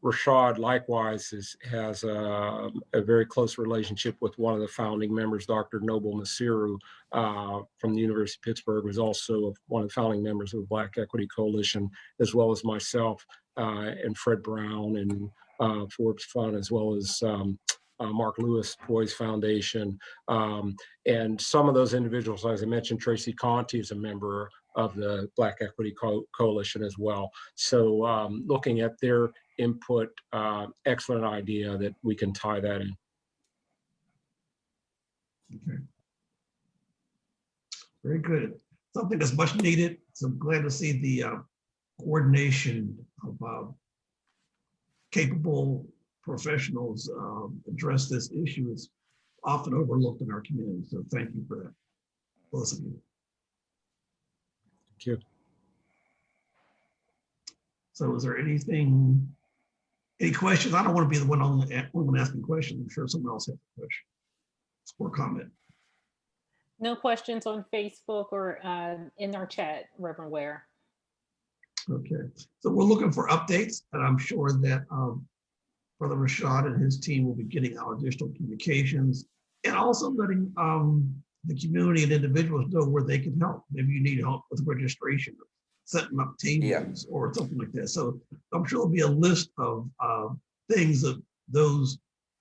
Rashad likewise has a very close relationship with one of the founding members, Dr. Noble Nasiru from the University of Pittsburgh, who's also one of the founding members of the Black Equity Coalition, as well as myself and Fred Brown and Forbes Fund, as well as Mark Lewis Poise Foundation. And some of those individuals, as I mentioned, Tracy Conti is a member of the Black Equity Coalition as well. So looking at their input, excellent idea that we can tie that in. Okay. Very good. Something that's much needed. So I'm glad to see the coordination of capable professionals address this issue. It's often overlooked in our community. So thank you for that, both of you. Thank you. So is there any questions? I don't want to be the one asking questions. I'm sure someone else has a question or comment. No questions on Facebook or in our chat, Reverend Ware. Okay, so we're looking for updates, and I'm sure that Brother Rashad and his team will be getting our additional communications and also letting the community and individuals know where they can help. Maybe you need help with registration, setting up tables or something like that. So I'm sure there'll be a list of things that those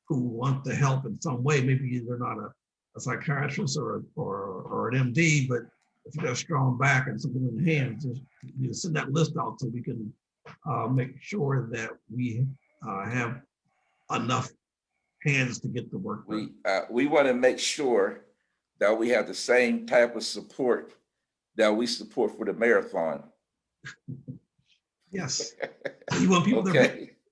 who want to help in some way, maybe they're not a psychiatrist or an MD, but if you have a strong back and something in the hands, just send that list out so we can make sure that we have enough hands to get the work done. We want to make sure that we have the same type of support that we support for the marathon. Yes. So you want people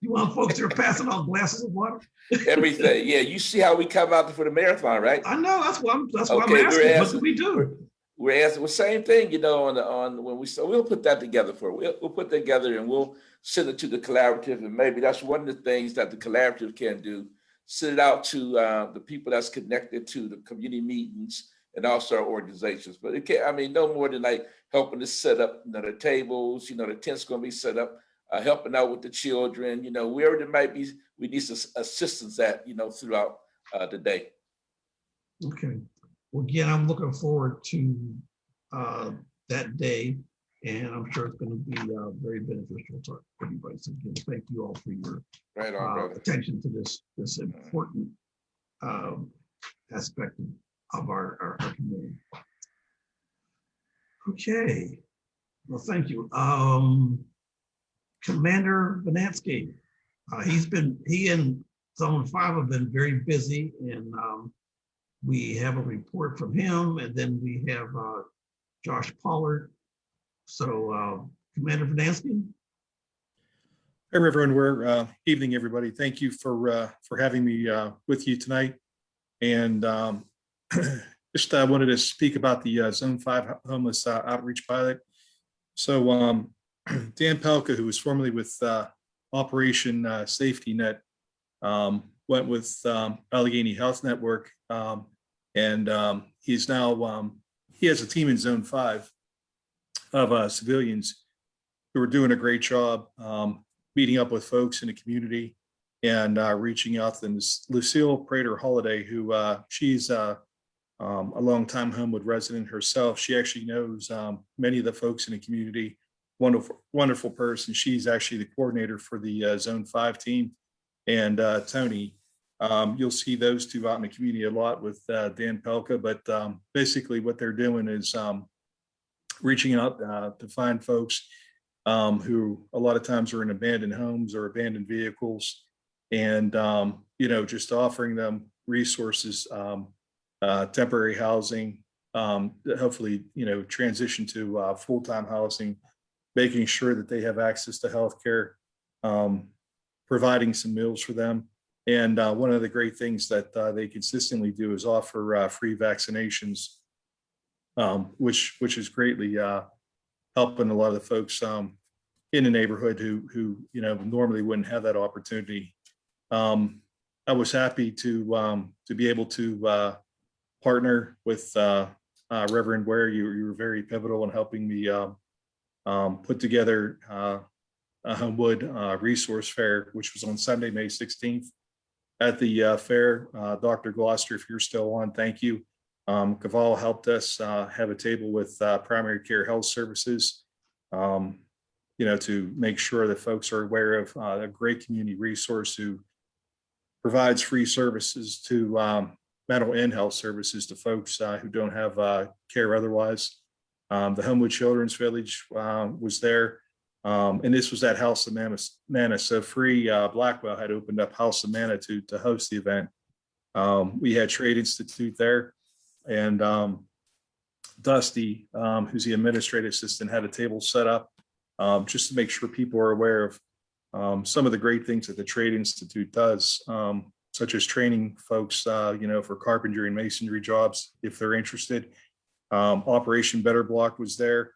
you want folks that are passing out glasses of water? Everything. Yeah, you see how we come out for the marathon, right? I know. That's why I'm asking. What do we do? We're asking the same thing, you know, on when we'll put that together we'll put that together and we'll send it to the collaborative, and maybe that's one of the things that the collaborative can do. Send it out to the people that's connected to the community meetings and also our organizations. But it can't, I mean, no more than like helping to set up, you know, the tables, you know, the tent's gonna be set up, helping out with the children, you know, wherever there might be, we need some assistance at, you know, throughout the day. Okay. Well, again, I'm looking forward to that day, and I'm sure it's going to be very beneficial to everybody. So again, thank you all for your attention to this important aspect of our community. Okay. Well, thank you. Commander Vanansky, he and Zone 5 have been very busy, and we have a report from him, and then we have Josh Pollard. So Commander Vanansky. Hi, Reverend Ware. Evening, everybody. Thank you for having me with you tonight. And just wanted to speak about the Zone 5 homeless outreach pilot. So Dan Pelka, who was formerly with Operation Safety Net, went with Allegheny Health Network, and he's now, he has a team in Zone 5 of civilians who are doing a great job meeting up with folks in the community and reaching out to them. Lucille Prater Holiday, who she's a longtime Homewood resident herself. She actually knows many of the folks in the community. Wonderful person. She's actually the coordinator for the Zone 5 team. And Tony, you'll see those two out in the community a lot with Dan Pelka, but basically what they're doing is reaching out to find folks who a lot of times are in abandoned homes or abandoned vehicles, and you know, just offering them resources, temporary housing, hopefully, you know, transition to full-time housing, making sure that they have access to healthcare, providing some meals for them. And one of the great things that they consistently do is offer free vaccinations, which is greatly helping a lot of the folks in the neighborhood who you know normally wouldn't have that opportunity. I was happy to be able to partner with Reverend Ware, you were very pivotal in helping me put together a Homewood Resource Fair, which was on Sunday, May 16th. At the fair, Dr. Gloucester, if you're still on, thank you. Caval helped us have a table with primary care health services, to make sure that folks are aware of a great community resource who provides free services to mental and health services to folks who don't have care otherwise. The Homewood Children's Village was there. And this was at House of Manna. So Free Blackwell had opened up House of Manna to host the event. We had Trade Institute there, and Dusty, who's the administrative assistant, had a table set up just to make sure people are aware of some of the great things that the Trade Institute does, such as training folks, for carpentry and masonry jobs if they're interested. Operation Better Block was there,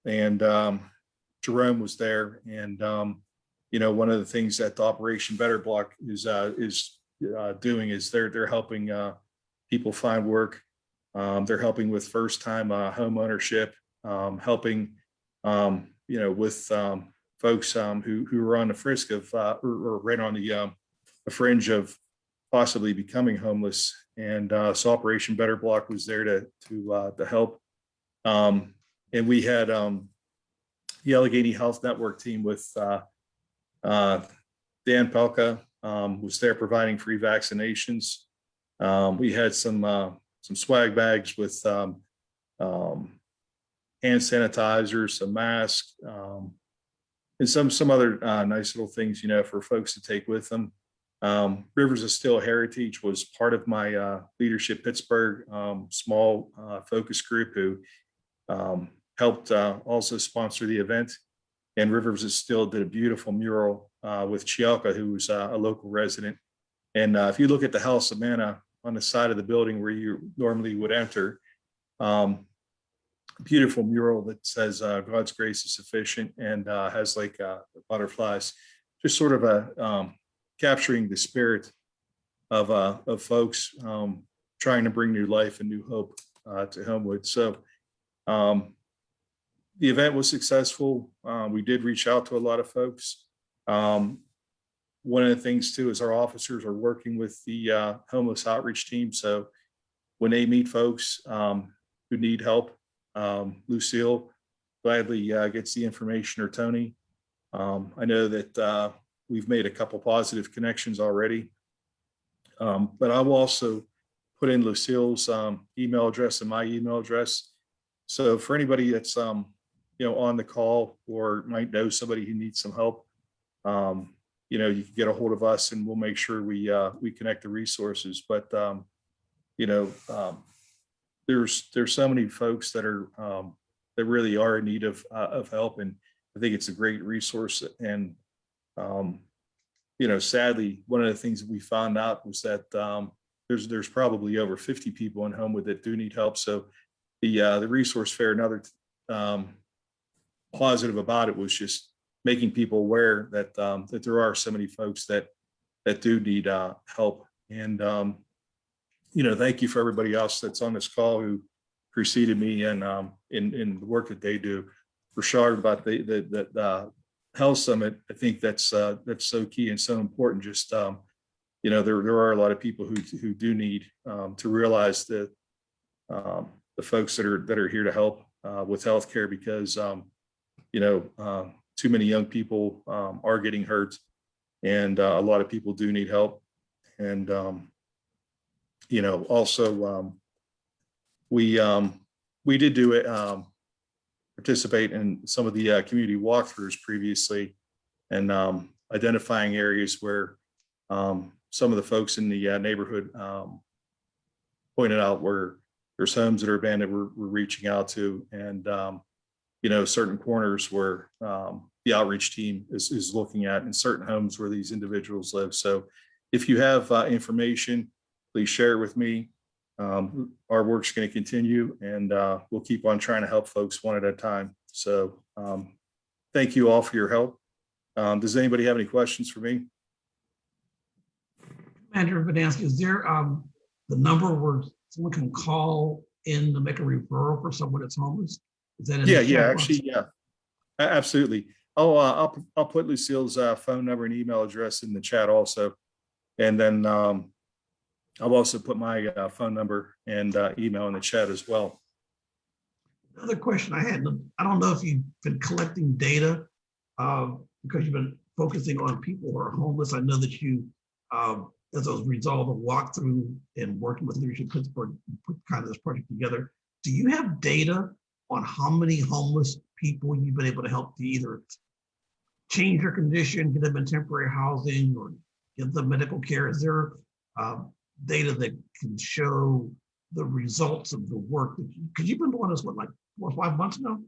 and Jerome was there, and one of the things that the Operation Better Block is doing is they're helping people find work. They're helping with first-time home ownership, helping with folks who are on the frisk of or right on the fringe of possibly becoming homeless. And so Operation Better Block was there to help. And we had the Allegheny Health Network team with Dan Pelka was there providing free vaccinations. We had some swag bags with hand sanitizers, some masks, and some other nice little things, for folks to take with them. Rivers of Still Heritage was part of my Leadership Pittsburgh small focus group who helped also sponsor the event. And Rivers of Still did a beautiful mural with Chialka, who was a local resident. And if you look at the House of Manna on the side of the building where you normally would enter, beautiful mural that says God's grace is sufficient, and has like butterflies, just sort of a capturing the spirit of folks trying to bring new life and new hope to Homewood. So the event was successful. We did reach out to a lot of folks. One of the things too is our officers are working with the homeless outreach team. So when they meet folks who need help, Lucille gladly gets the information, or Tony. I know that we've made a couple positive connections already, but I will also put in Lucille's email address and my email address. So for anybody that's on the call or might know somebody who needs some help, you can get a hold of us, and we'll make sure we connect the resources. But there's so many folks that are that really are in need of help, and I think it's a great resource. And sadly, one of the things that we found out was that there's probably over 50 people in Homewood that do need help. So the resource fair, another positive about it was just making people aware that that there are so many folks that do need help. And thank you for everybody else that's on this call who preceded me and in the work that they do. Rashard, about the health summit, I think that's so key and so important. Just there are a lot of people who do need to realize that the folks that are here to help with healthcare, because too many young people are getting hurt, and a lot of people do need help. And also we did do it, participate in some of the community walkthroughs previously, and identifying areas where some of the folks in the neighborhood pointed out where there's homes that are abandoned. We're reaching out to, and certain corners where the outreach team is looking at, in certain homes where these individuals live. So if you have information, please share it with me. Our work's going to continue, and we'll keep on trying to help folks one at a time. So thank you all for your help. Does anybody have any questions for me? Commander Vidansky, is there the number where someone can call in to make a referral for someone that's homeless? Is that in Yeah, the yeah, chat box? actually, yeah, absolutely. I'll put Lucille's phone number and email address in the chat also. And then I'll also put my phone number and email in the chat as well. Another question I had, I don't know if you've been collecting data because you've been focusing on people who are homeless. I know that you, as a result of walkthrough and working with Leadership Pittsburgh, put kind of this project together. Do you have data on how many homeless people you've been able to help to either change their condition, get them in temporary housing, or give them medical care? Is there data that can show the results of the work that you, because you've been doing this, what, like 4 or 5 months now?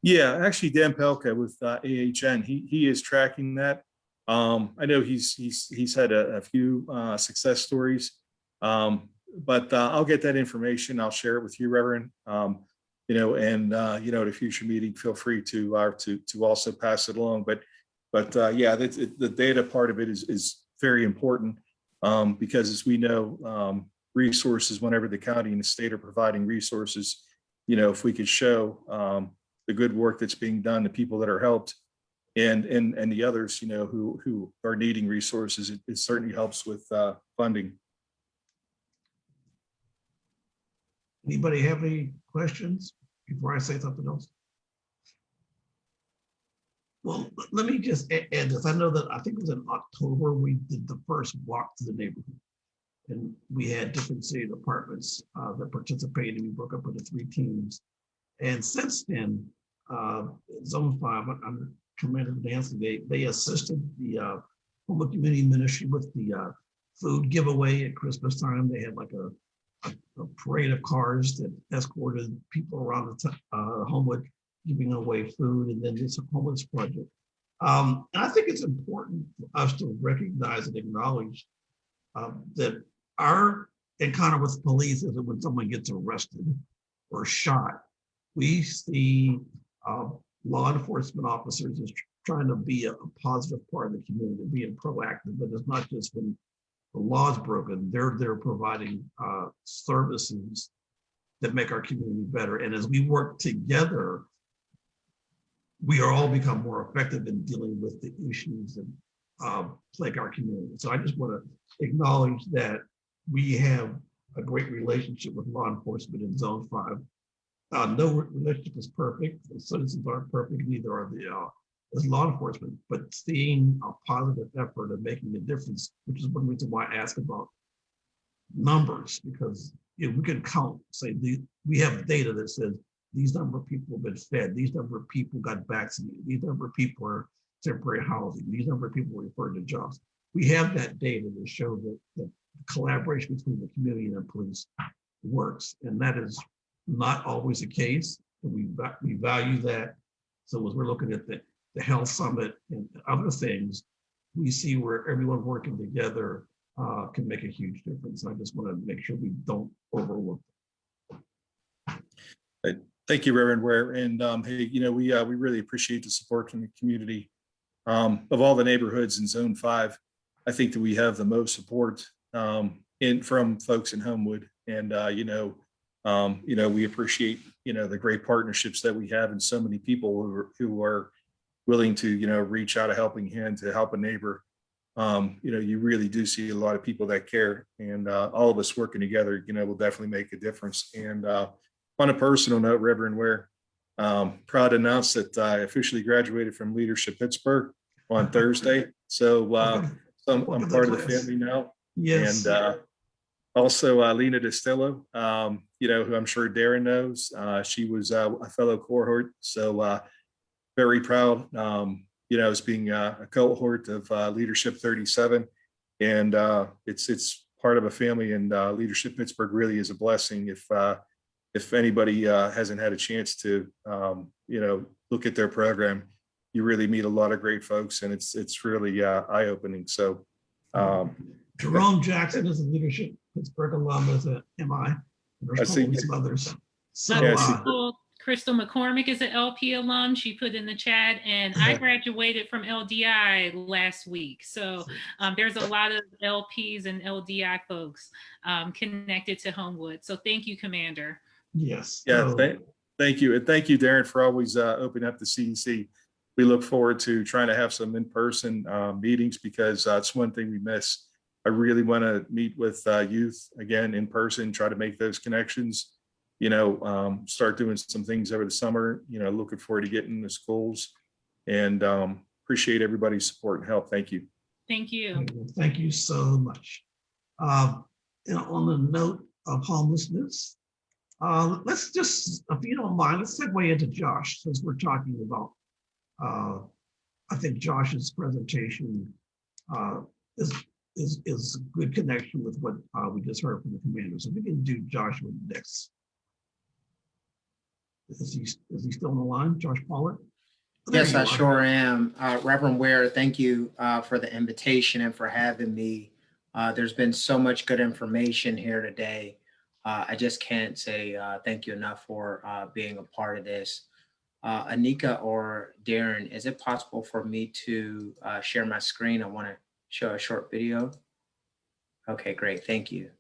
Yeah, actually, Dan Pelka with AHN, he is tracking that. I know he's had a few success stories, but I'll get that information. I'll share it with you, Reverend. You know, and you know, at a future meeting, feel free to also pass it along. But yeah, the data part of it is very important because, as we know, resources, whenever the county and the state are providing resources, you know, if we could show the good work that's being done, the people that are helped, and the others, you know, who are needing resources, it certainly helps with funding. Anybody have any questions before I say something else? Well, let me just add this. I know that I think it was in October we did the first walk to the neighborhood, and we had different city departments that participated. We broke up into 3 teams, and since then, Zone 5 under Commander Nancy, they assisted the Homewood Community Ministry with the food giveaway at Christmas time. They had like a parade of cars that escorted people around the Homewood, giving away food, and then it's a homeless project. And I think it's important for us to recognize and acknowledge that our encounter with police isn't when someone gets arrested or shot. We see law enforcement officers as trying to be a positive part of the community, being proactive, but it's not just when the law is broken, they're providing services that make our community better. And as we work together, we are all become more effective in dealing with the issues that plague our community. So I just want to acknowledge that we have a great relationship with law enforcement in Zone 5. No relationship is perfect. The citizens aren't perfect, neither are the as law enforcement, but seeing a positive effort of making a difference, which is one reason why I ask about numbers, because if we can count, say we have data that says these number of people have been fed, these number of people got vaccinated, these number of people are temporary housing, these number of people were referred to jobs. We have that data to show that the collaboration between the community and the police works, and that is not always the case. And we value that. So as we're looking at the health summit and other things, we see where everyone working together can make a huge difference. I just want to make sure we don't overlook it. Thank you, Reverend Ware. And hey, you know, we really appreciate the support from the community. Of all the neighborhoods in Zone 5, I think that we have the most support from folks in Homewood. And you know, we appreciate, you know, the great partnerships that we have, and so many people who are willing to, you know, reach out a helping hand to help a neighbor. You know, you really do see a lot of people that care, and all of us working together, you know, will definitely make a difference. And on a personal note, Reverend Ware, proud to announce that I officially graduated from Leadership Pittsburgh on Thursday. So I'm part of the family now. Yes. And also Lena Distillo, you know, who I'm sure Darren knows. She was a fellow cohort. So very proud, you know, as being a cohort of Leadership 37. And it's part of a family, and Leadership Pittsburgh really is a blessing. If anybody hasn't had a chance to, you know, look at their program, you really meet a lot of great folks, and it's really eye-opening. So Jerome Jackson is a Leadership Pittsburgh alum, as a MI. There's probably some others. So, yeah, Crystal McCormick is an LP alum. She put in the chat, and I graduated from LDI last week. So there's a lot of LPs and LDI folks connected to Homewood. So thank you, Commander. Yes. Yeah, thank you. And thank you, Darren, for always opening up the CDC. We look forward to trying to have some in-person meetings because it's one thing we miss. I really want to meet with youth again in person, try to make those connections, start doing some things over the summer, looking forward to getting to schools, and appreciate everybody's support and help. Thank you. Thank you. Thank you so much. On the note of homelessness, let's just, if you don't mind, let's segue into Josh, since we're talking about, I think Josh's presentation is a good connection with what we just heard from the commander. So we can do Joshua next. Is he still on the line, Josh Pollard? Yes, I sure am. Reverend Ware, thank you for the invitation and for having me. There's been so much good information here today. I just can't say thank you enough for being a part of this. Anika or Darren, is it possible for me to share my screen? I want to show a short video. Okay, great. Thank you.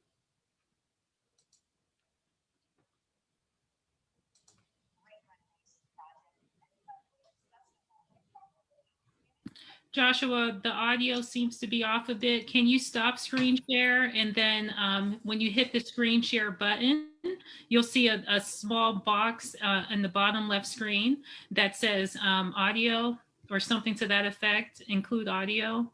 Joshua, the audio seems to be off a bit. Can you stop screen share? And then when you hit the screen share button, you'll see a small box in the bottom left screen that says audio or something to that effect, include audio.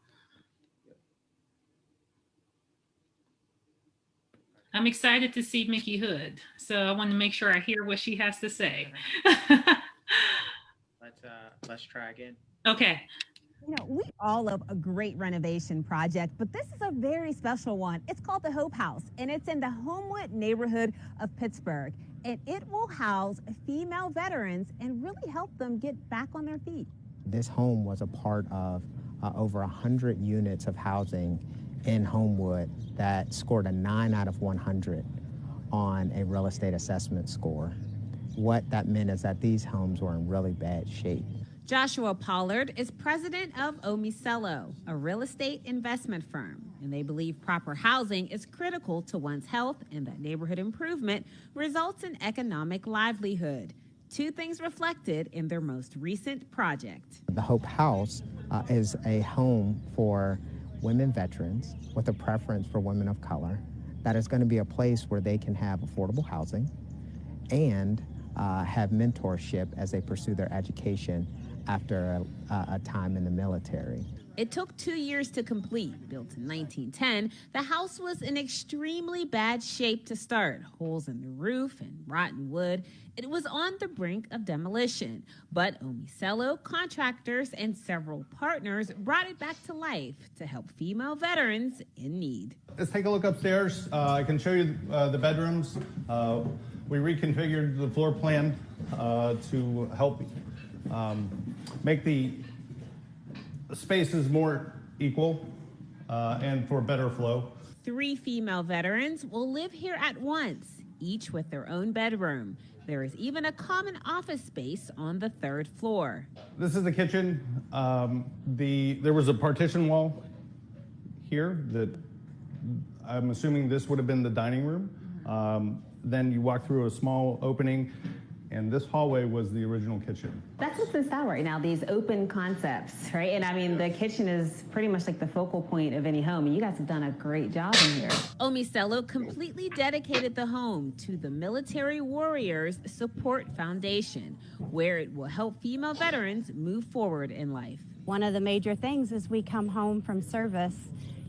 I'm excited to see Mickey Hood. So I want to make sure I hear what she has to say. Let's try again. Okay. We all love a great renovation project, but this is a very special one. It's called the Hope House, and it's in the Homewood neighborhood of Pittsburgh. And it will house female veterans and really help them get back on their feet. This home was a part of over 100 units of housing in Homewood that scored a 9 out of 100 on a real estate assessment score. What that meant is that these homes were in really bad shape. Joshua Pollard is president of Omicello, a real estate investment firm, and they believe proper housing is critical to one's health and that neighborhood improvement results in economic livelihood. Two things reflected in their most recent project. The Hope House is a home for women veterans with a preference for women of color. That is going to be a place where they can have affordable housing and have mentorship as they pursue their education after a time in the military. It took 2 years to complete. Built in 1910, the house was in extremely bad shape to start. Holes in the roof and rotten wood. It was on the brink of demolition. But Omicello contractors and several partners brought it back to life to help female veterans in need. Let's take a look upstairs. I can show you the bedrooms. We reconfigured the floor plan to help make the spaces more equal and for better flow. 3 female veterans will live here at once, each with their own bedroom. There is even a common office space on the 3rd floor. This is the kitchen. There was a partition wall here that I'm assuming this would have been the dining room. Then you walk through a small opening, and this hallway was the original kitchen. That's what's in style right now, these open concepts, right? And I mean, the kitchen is pretty much like the focal point of any home, and you guys have done a great job in here. Omicello completely dedicated the home to the Military Warriors Support Foundation, where it will help female veterans move forward in life. One of the major things is we come home from service,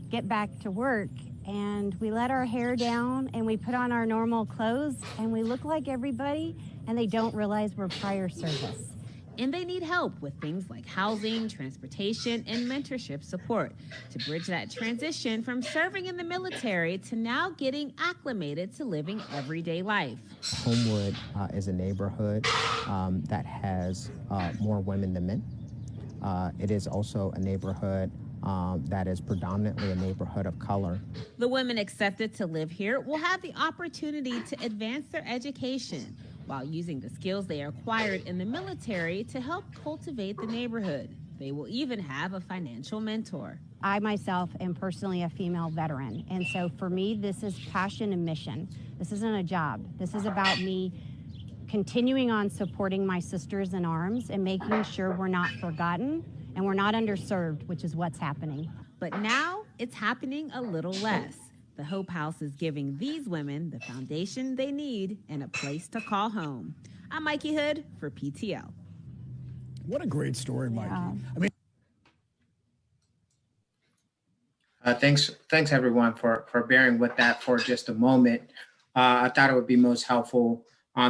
get back to work, and we let our hair down and we put on our normal clothes and we look like everybody, and they don't realize we're prior service. And they need help with things like housing, transportation, and mentorship support to bridge that transition from serving in the military to now getting acclimated to living everyday life. Homewood is a neighborhood that has more women than men. It is also a neighborhood that is predominantly a neighborhood of color. The women accepted to live here will have the opportunity to advance their education while using the skills they acquired in the military to help cultivate the neighborhood. They will even have a financial mentor. I myself am personally a female veteran, and so for me, this is passion and mission. This isn't a job. This is about me continuing on supporting my sisters in arms and making sure we're not forgotten and we're not underserved, which is what's happening. But now it's happening a little less. The Hope House is giving these women the foundation they need and a place to call home. I'm Mikey Hood for PTL. What a great story, Mikey. Yeah. I mean, Thanks everyone for bearing with that for just a moment. I thought it would be most helpful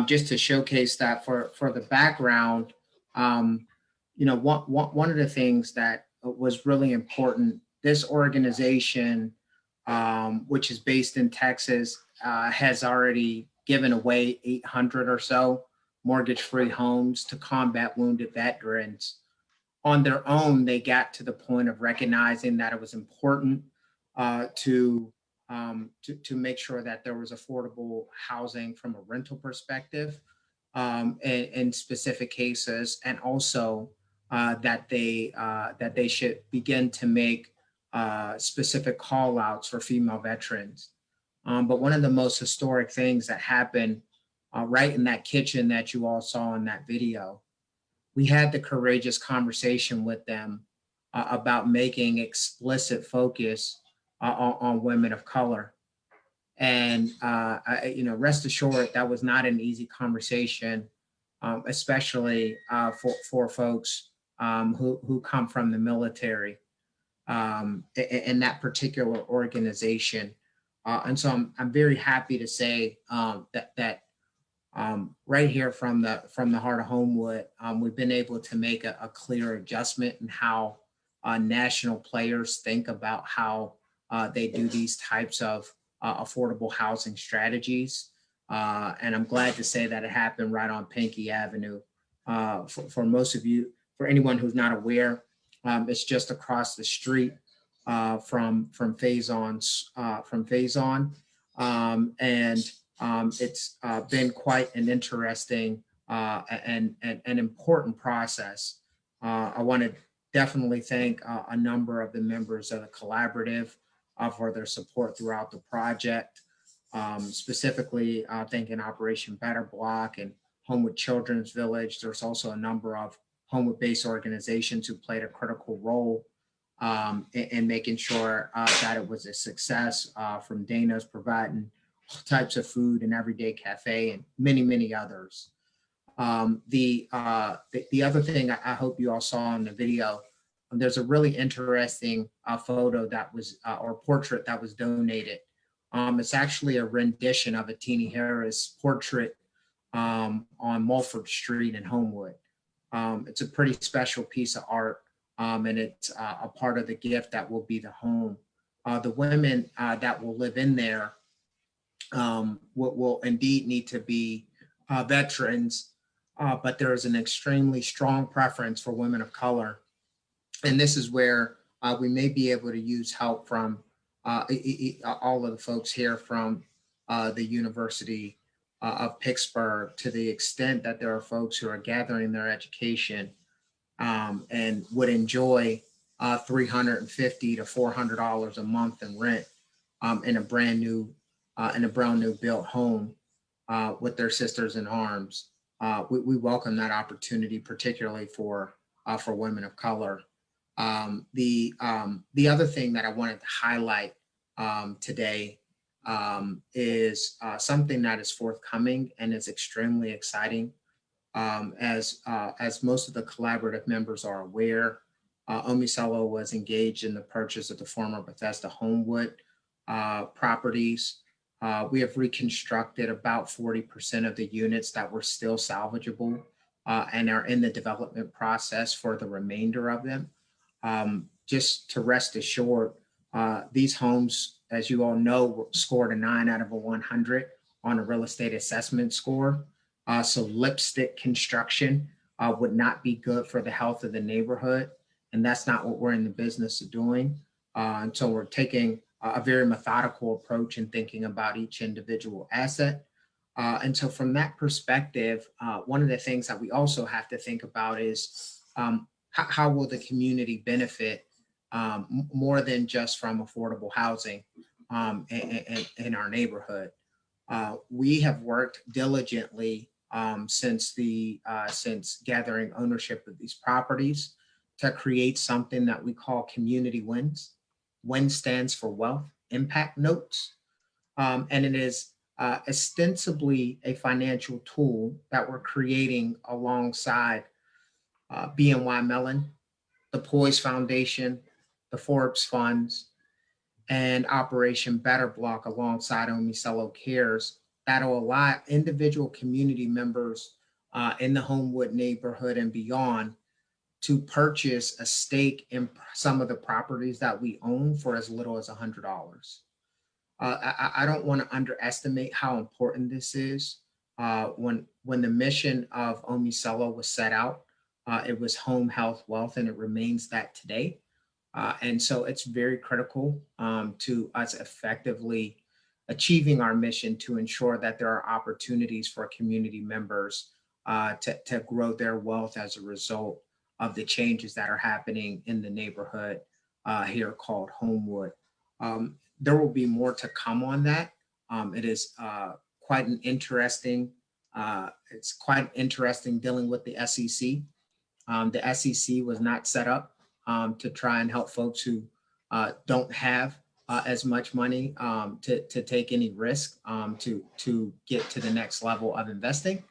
just to showcase that for the background. You know, one of the things that was really important, this organization, which is based in Texas, has already given away 800 or so mortgage-free homes to combat wounded veterans. On their own, they got to the point of recognizing that it was important to make sure that there was affordable housing from a rental perspective in specific cases, and also that they should begin to make specific call outs for female veterans. But one of the most historic things that happened right in that kitchen that you all saw in that video, we had the courageous conversation with them about making explicit focus on women of color. And, you know, rest assured, that was not an easy conversation, especially for folks who come from the military in that particular organization. And so I'm very happy to say that right here from the heart of Homewood, we've been able to make a clear adjustment in how national players think about how they do these types of affordable housing strategies. And I'm glad to say that it happened right on Pinckey Avenue. For most of you, for anyone who's not aware, it's just across the street from Faison. It's been quite an interesting and important process. I want to definitely thank a number of the members of the collaborative for their support throughout the project, specifically thanking Operation Better Block and Homewood Children's Village. There's also a number of Homewood-based organizations who played a critical role in making sure that it was a success, from Dana's providing types of food and everyday cafe and many, many others. The other thing I hope you all saw in the video, there's a really interesting photo that was, or portrait that was donated. It's actually a rendition of a Teenie Harris portrait on Mulford Street in Homewood. It's a pretty special piece of art, and it's a part of the gift that will be the home. The women that will live in there will indeed need to be veterans, but there is an extremely strong preference for women of color. And this is where we may be able to use help from all of the folks here from the University of Pittsburgh, to the extent that there are folks who are gathering their education and would enjoy $350 to $400 a month in rent in a brand new built home with their sisters in arms. We welcome that opportunity, particularly for women of color. The other thing that I wanted to highlight today is something that is forthcoming and is extremely exciting. As most of the collaborative members are aware, Omisello was engaged in the purchase of the former Bethesda Homewood properties. We have reconstructed about 40% of the units that were still salvageable and are in the development process for the remainder of them. Just to rest assured, these homes, as you all know, scored a 9 out of 100 on a real estate assessment score. So lipstick construction would not be good for the health of the neighborhood. And that's not what we're in the business of doing. And so we're taking a very methodical approach in thinking about each individual asset. And so from that perspective, one of the things that we also have to think about is how will the community benefit more than just from affordable housing in our neighborhood. We have worked diligently since gathering ownership of these properties to create something that we call community wins. WIN stands for Wealth Impact Notes. And it is ostensibly a financial tool that we're creating alongside BNY Mellon, the Poise Foundation, the Forbes Funds, and Operation Better Block alongside Omicello Cares that'll allow individual community members in the Homewood neighborhood and beyond to purchase a stake in some of the properties that we own for as little as $100. I don't want to underestimate how important this is. When the mission of Omicello was set out, it was home, health, wealth, and it remains that today. And so it's very critical to us effectively achieving our mission to ensure that there are opportunities for community members to grow their wealth as a result of the changes that are happening in the neighborhood here called Homewood. There will be more to come on that. It is quite an interesting, it's quite interesting dealing with the SEC. The SEC was not set up to try and help folks who don't have as much money to take any risk to get to the next level of investing.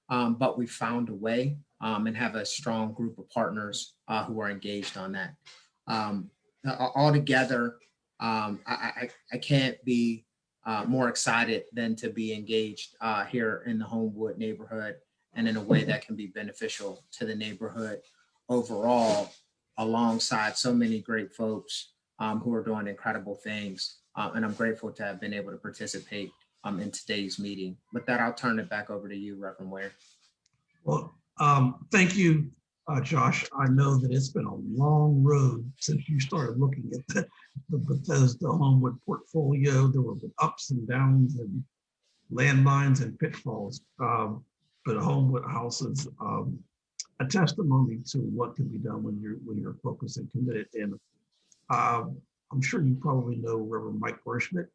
But we found a way and have a strong group of partners who are engaged on that. Altogether, I can't be more excited than to be engaged here in the Homewood neighborhood and in a way that can be beneficial to the neighborhood overall, alongside so many great folks who are doing incredible things. And I'm grateful to have been able to participate in today's meeting. With that, I'll turn it back over to you, Reverend Ware. Well, thank you, Josh. I know that it's been a long road since you started looking at the Bethesda Homewood portfolio. There were ups and downs and landmines and pitfalls, but Homewood House is a testimony to what can be done when you're focused and committed. And I'm sure you probably know Reverend Mike Werschmidt,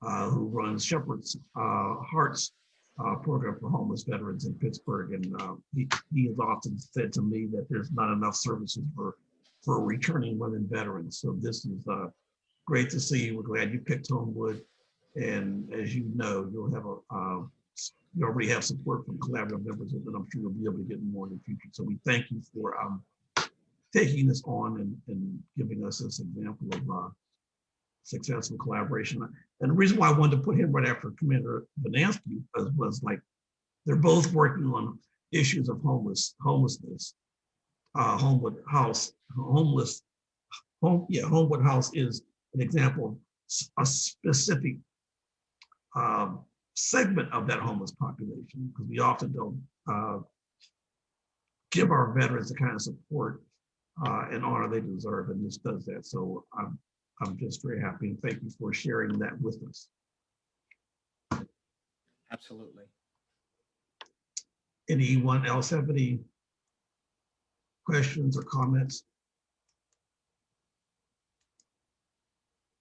who runs Shepherd's Hearts program for homeless veterans in Pittsburgh. And he has often said to me that there's not enough services for returning women veterans. So this is great to see you. We're glad you picked Homewood. And as you know, you'll have you already have support from collaborative members, and I'm sure you'll be able to get more in the future. So we thank you for taking this on and giving us this example of successful collaboration. And the reason why I wanted to put him right after Commander Vanansky was like, they're both working on issues of homelessness. Homewood House is an example of a specific segment of that homeless population, because we often don't give our veterans the kind of support and honor they deserve, and this does that. So I'm just very happy, and thank you for sharing that with us. Absolutely. Anyone else have any questions or comments?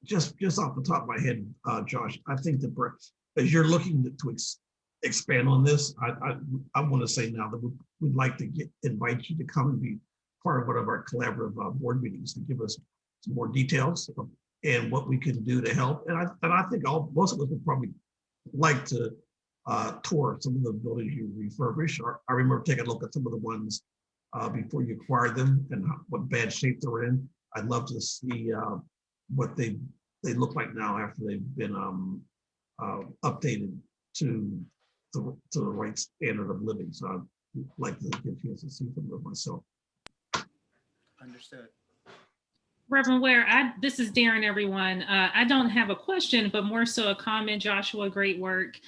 Just off the top of my head, Josh, I think that as you're looking to expand on this, I want to say now that we'd like to invite you to come and be part of one of our collaborative board meetings to give us some more details and what we can do to help. And I think most of us would probably like to tour some of the buildings you refurbish. I remember taking a look at some of the ones before you acquired them and what bad shape they were in. I'd love to see what they look like now after they've been updated to the right standard of living. So I'd like to get a chance to see them with myself. Understood. Reverend Ware, this is Darren, everyone. I don't have a question, but more so a comment. Joshua, great work.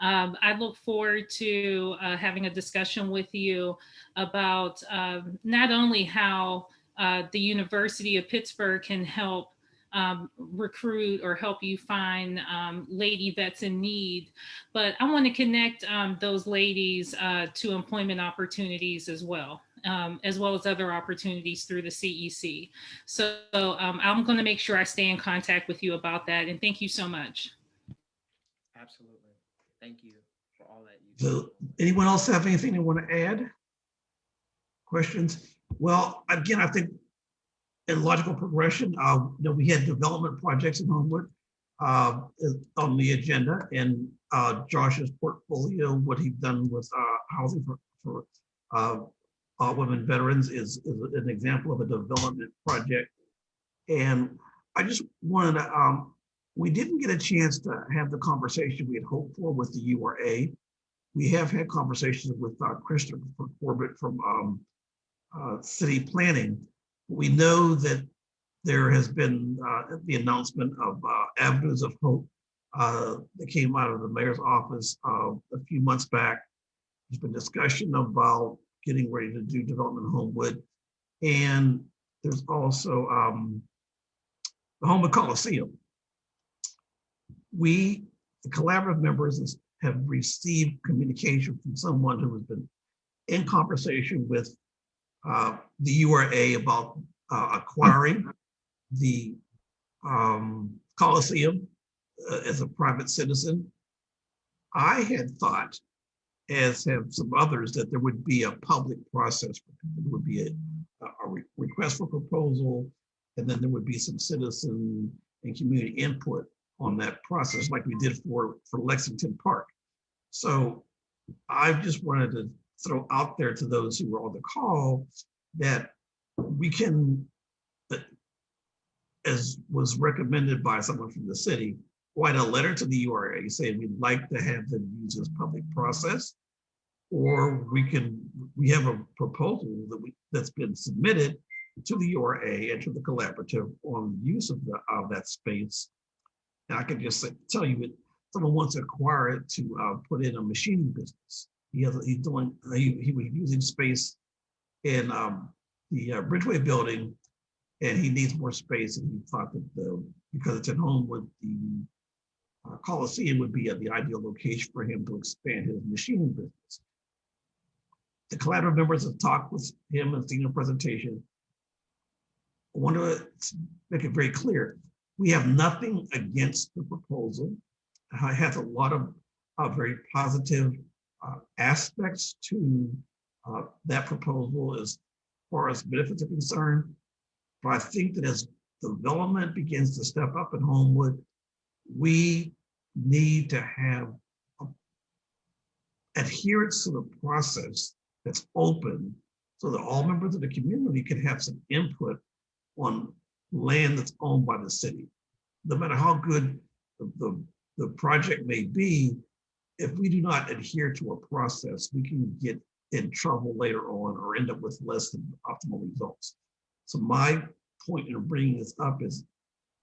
I look forward to having a discussion with you about not only how the University of Pittsburgh can help recruit or help you find lady vets in need. But I want to connect those ladies to employment opportunities as well as other opportunities through the CEC. So I'm going to make sure I stay in contact with you about that. And thank you so much. Absolutely. Thank you for all that you do. So anyone else have anything they want to add? Questions? Well, again, I think in logical progression, we had development projects in Homewood on the agenda, and Josh's portfolio, what he's done with housing for women veterans is an example of a development project. And I just wanted to, we didn't get a chance to have the conversation we had hoped for with the URA. We have had conversations with Christopher Corbett from city planning. We know that there has been the announcement of Avenues of Hope that came out of the mayor's office a few months back. There's been discussion about getting ready to do development in Homewood. And there's also the Homewood Coliseum. We, the collaborative members, have received communication from someone who has been in conversation with the URA about acquiring the Coliseum as a private citizen. I had thought, as have some others, that there would be a public process. There would be a request for proposal, and then there would be some citizen and community input on that process, like we did for Lexington Park. So I just wanted to throw out there to those who were on the call that we can, as was recommended by someone from the city, write a letter to the URA saying we'd like to have them use this public process, or we have a proposal that's been submitted to the URA and to the collaborative on use of that space. And I can just tell you that someone wants to acquire it to put in a machining business. He was using space in the Bridgeway building, and he needs more space. And he thought that because it's at Homewood, the Coliseum would be the ideal location for him to expand his machining business. The collaborative members have talked with him and seen a presentation. I want to make it very clear. We have nothing against the proposal. It has a lot of very positive aspects to that proposal as far as benefits are concerned. But I think that as development begins to step up in Homewood, we need to have adherence to the process that's open so that all members of the community can have some input on land that's owned by the city. No matter how good the project may be, if we do not adhere to a process, we can get in trouble later on or end up with less than optimal results. So my point in bringing this up is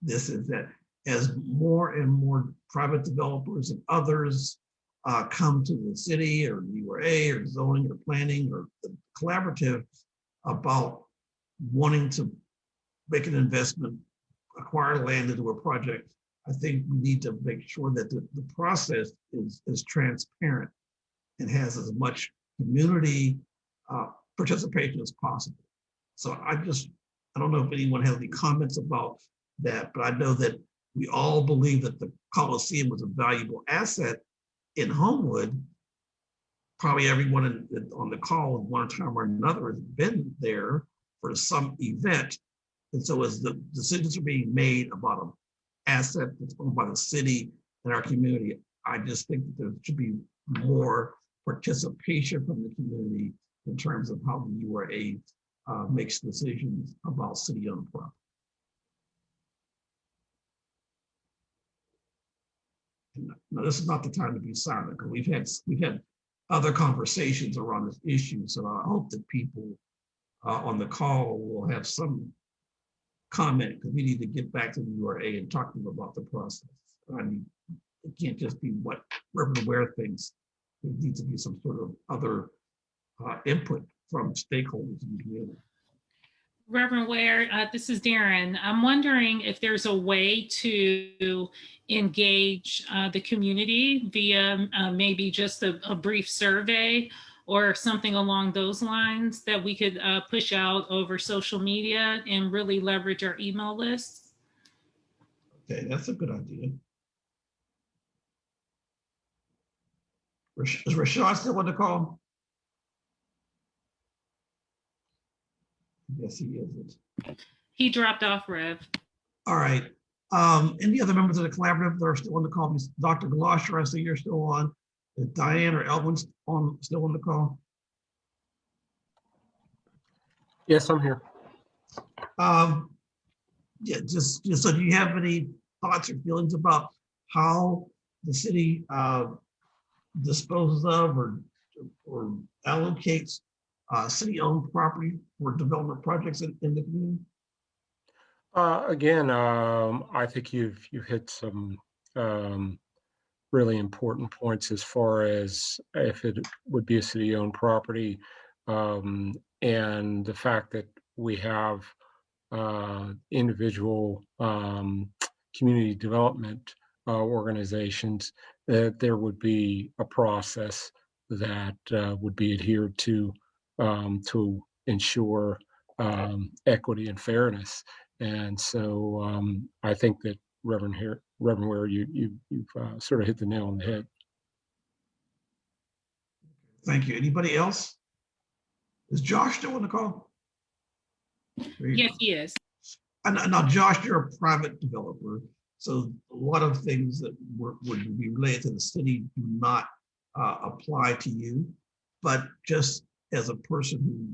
that as more and more private developers and others come to the city or the URA or zoning or planning or the collaborative about wanting to make an investment, acquire land to do a project, I think we need to make sure that the process is transparent and has as much community participation as possible. So I don't know if anyone has any comments about that, but I know that we all believe that the Coliseum was a valuable asset in Homewood. Probably everyone on the call at one time or another has been there for some event. And so as the decisions are being made about an asset that's owned by the city and our community, I just think that there should be more participation from the community in terms of how the URA makes decisions about city-owned property. Now, this is not the time to be silent, because we've had other conversations around this issue. So I hope that people on the call will have some comment, because we need to get back to the URA and talk to them about the process. I mean, it can't just be what Reverend Ware thinks. There needs to be some sort of other input from stakeholders in the community. Reverend Ware, this is Darren. I'm wondering if there's a way to engage the community via maybe just a brief survey or something along those lines that we could push out over social media and really leverage our email lists. Okay, that's a good idea. Is Rashad still on the call? Yes, he isn't. He dropped off, Rev. All right. Any other members of the collaborative that are still on the call? Dr. Galosher, I see you're still on. Is Diane or Elvin still on the call? Yes, I'm here. Yeah, just so do you have any thoughts or feelings about how the city disposes of or allocates city-owned property for development projects in the community? Again, I think you've hit some really important points as far as if it would be a city-owned property, and the fact that we have individual community development organizations, that there would be a process that would be adhered to ensure equity and fairness. And so I think that Reverend Ware, you've sort of hit the nail on the head. Thank you. Anybody else? Is Josh still on the call? Yes, he is. And now, Josh, you're a private developer, so a lot of things that would be related to the city do not apply to you. But just as a person who's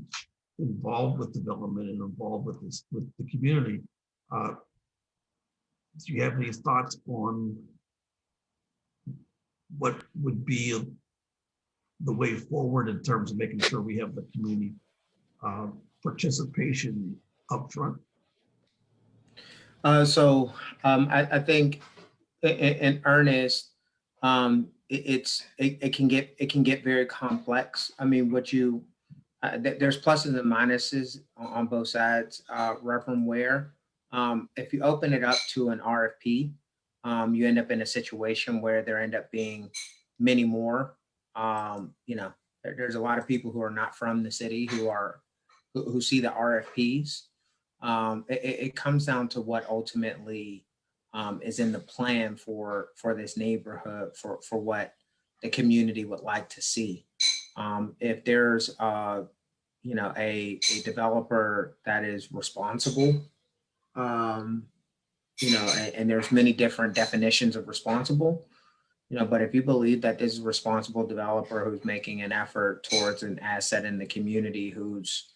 involved with development and involved with the community, do you have any thoughts on what would be the way forward in terms of making sure we have the community participation up front? I think in earnest, it can get very complex. I mean, there's pluses and minuses on both sides. Reverend Ware, if you open it up to an RFP, you end up in a situation where there end up being many more. There's a lot of people who are not from the city who see the RFPs. It comes down to what ultimately is in the plan for this neighborhood, for what the community would like to see. If there's a developer that is responsible, and there's many different definitions of responsible, but if you believe that this is a responsible developer who's making an effort towards an asset in the community, who's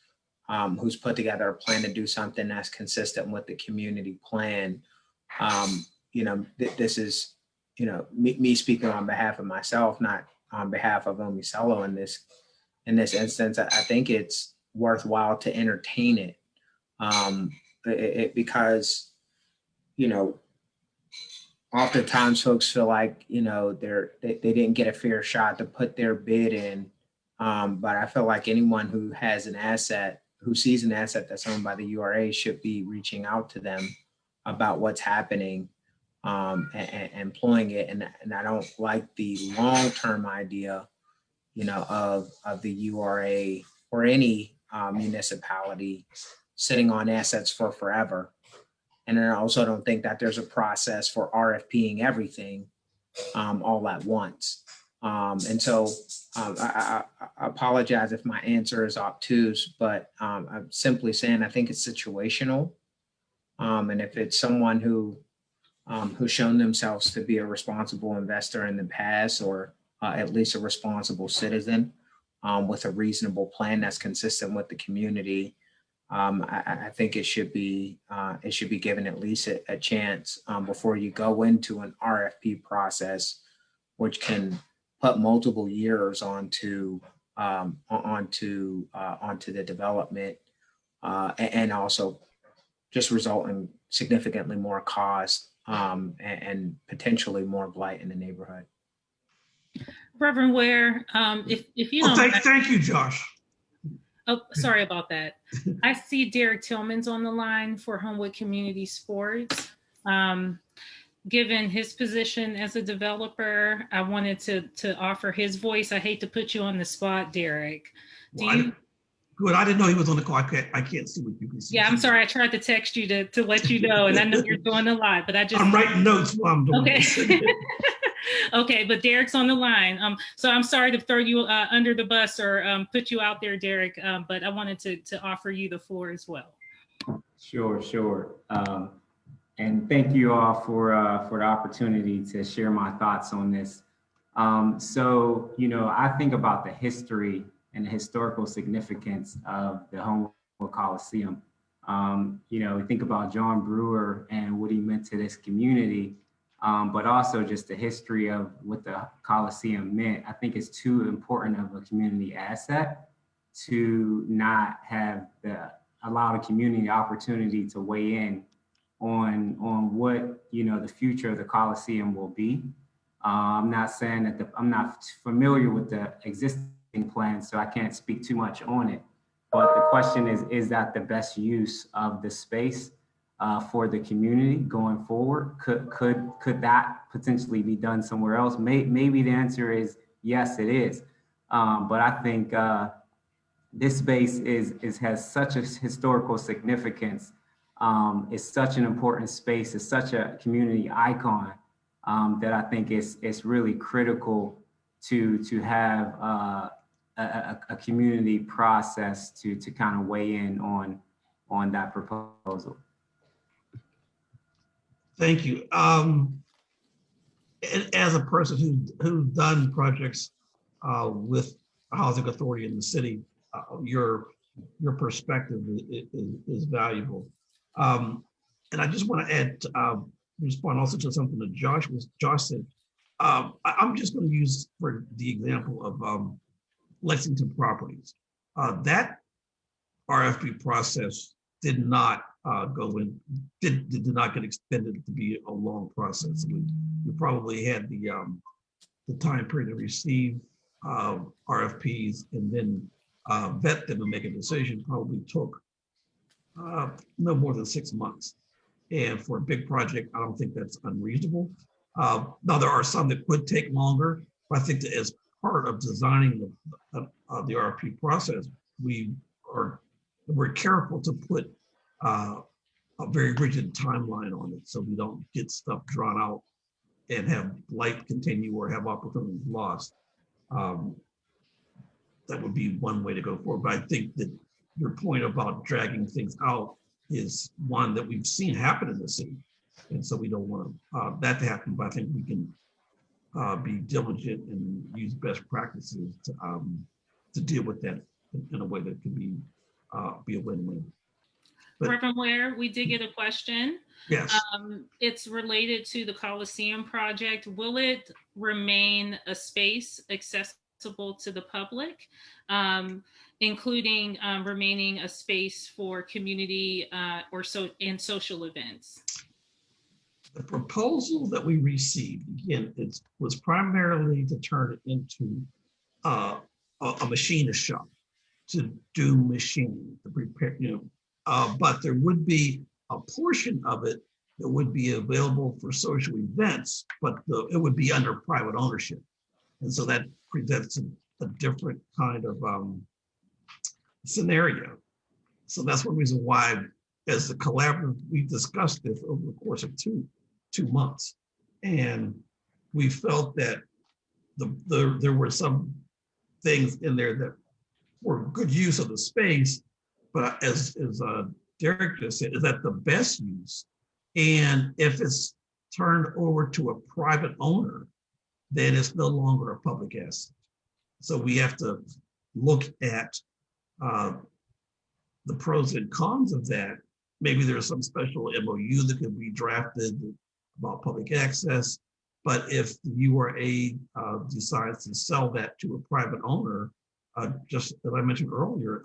put together a plan to do something that's consistent with the community plan, this is, me speaking on behalf of myself, not on behalf of Omicello in this instance. I think it's worthwhile to entertain it, because oftentimes folks feel like they didn't get a fair shot to put their bid in, but I feel like anyone who has an asset, who sees an asset that's owned by the URA, should be reaching out to them about what's happening and employing it. And I don't like the long-term idea, of the URA or any municipality sitting on assets for forever. And I also don't think that there's a process for RFPing everything all at once. I apologize if my answer is obtuse, but I'm simply saying I think it's situational. And if it's someone who's shown themselves to be a responsible investor in the past, or at least a responsible citizen with a reasonable plan that's consistent with the community, I think it should be given at least a chance before you go into an RFP process, which can put multiple years onto the development, and also just result in significantly more cost and potentially more blight in the neighborhood. Reverend Ware, if you don't thank you, Josh. Oh, sorry about that. I see Derek Tillman's on the line for Homewood Community Sports. Given his position as a developer, I wanted to offer his voice. I hate to put you on the spot, Derek. Good. I didn't know he was on the call. I can't see what you can see. Yeah, I'm sorry. I tried to text you to let you know, and I know you're doing a lot, but I'm writing notes while I'm doing this. Okay, but Derek's on the line. So I'm sorry to throw you under the bus or put you out there, Derek, but I wanted to offer you the floor as well. Sure. And thank you all for the opportunity to share my thoughts on this. So, I think about the history and the historical significance of the Homewood Coliseum. We think about John Brewer and what he meant to this community, but also just the history of what the Coliseum meant. I think it's too important of a community asset to not have allow the community opportunity to weigh in on what the future of the Coliseum will be. I'm not saying that I'm not familiar with the existing plan, so I can't speak too much on it. But the question is that the best use of the space for the community going forward? Could that potentially be done somewhere else? Maybe the answer is yes, it is. But I think this space has such a historical significance. It's such an important space. It's such a community icon that I think it's really critical to have a community process to kind of weigh in on that proposal. Thank you. As a person who's done projects with Housing Authority in the city, your perspective is valuable. And I just want to add, respond also to something that Josh said. I'm just going to use for the example of Lexington Properties. That RFP process did not did not get extended to be a long process. We probably had the time period to receive RFPs and then vet them and make a decision probably took no more than 6 months. And for a big project, I don't think that's unreasonable. Now there are some that could take longer, but I think that as part of designing the RFP process, we're careful to put a very rigid timeline on it so we don't get stuff drawn out and have life continue or have opportunities lost. That would be one way to go forward. But I think that your point about dragging things out is one that we've seen happen in the city. And so we don't want that to happen, but I think we can be diligent and use best practices to deal with that in a way that can be a win-win. Reverend Ware, we did get a question. Yes. It's related to the Coliseum project. Will it remain a space accessible to the public, including remaining a space for community and social events? The proposal that we received, again, it was primarily to turn it into a machinist shop to do machining, to prepare, but there would be a portion of it that would be available for social events, but it would be under private ownership. And so that presents a different kind of scenario. So that's one reason why, as the collaborative, we discussed this over the course of two months. And we felt that there were some things in there that were good use of the space, but as Derek just said, is that the best use? And if it's turned over to a private owner, then it's no longer a public asset. So we have to look at the pros and cons of that. Maybe there's some special MOU that could be drafted about public access. But if the URA decides to sell that to a private owner, just as I mentioned earlier,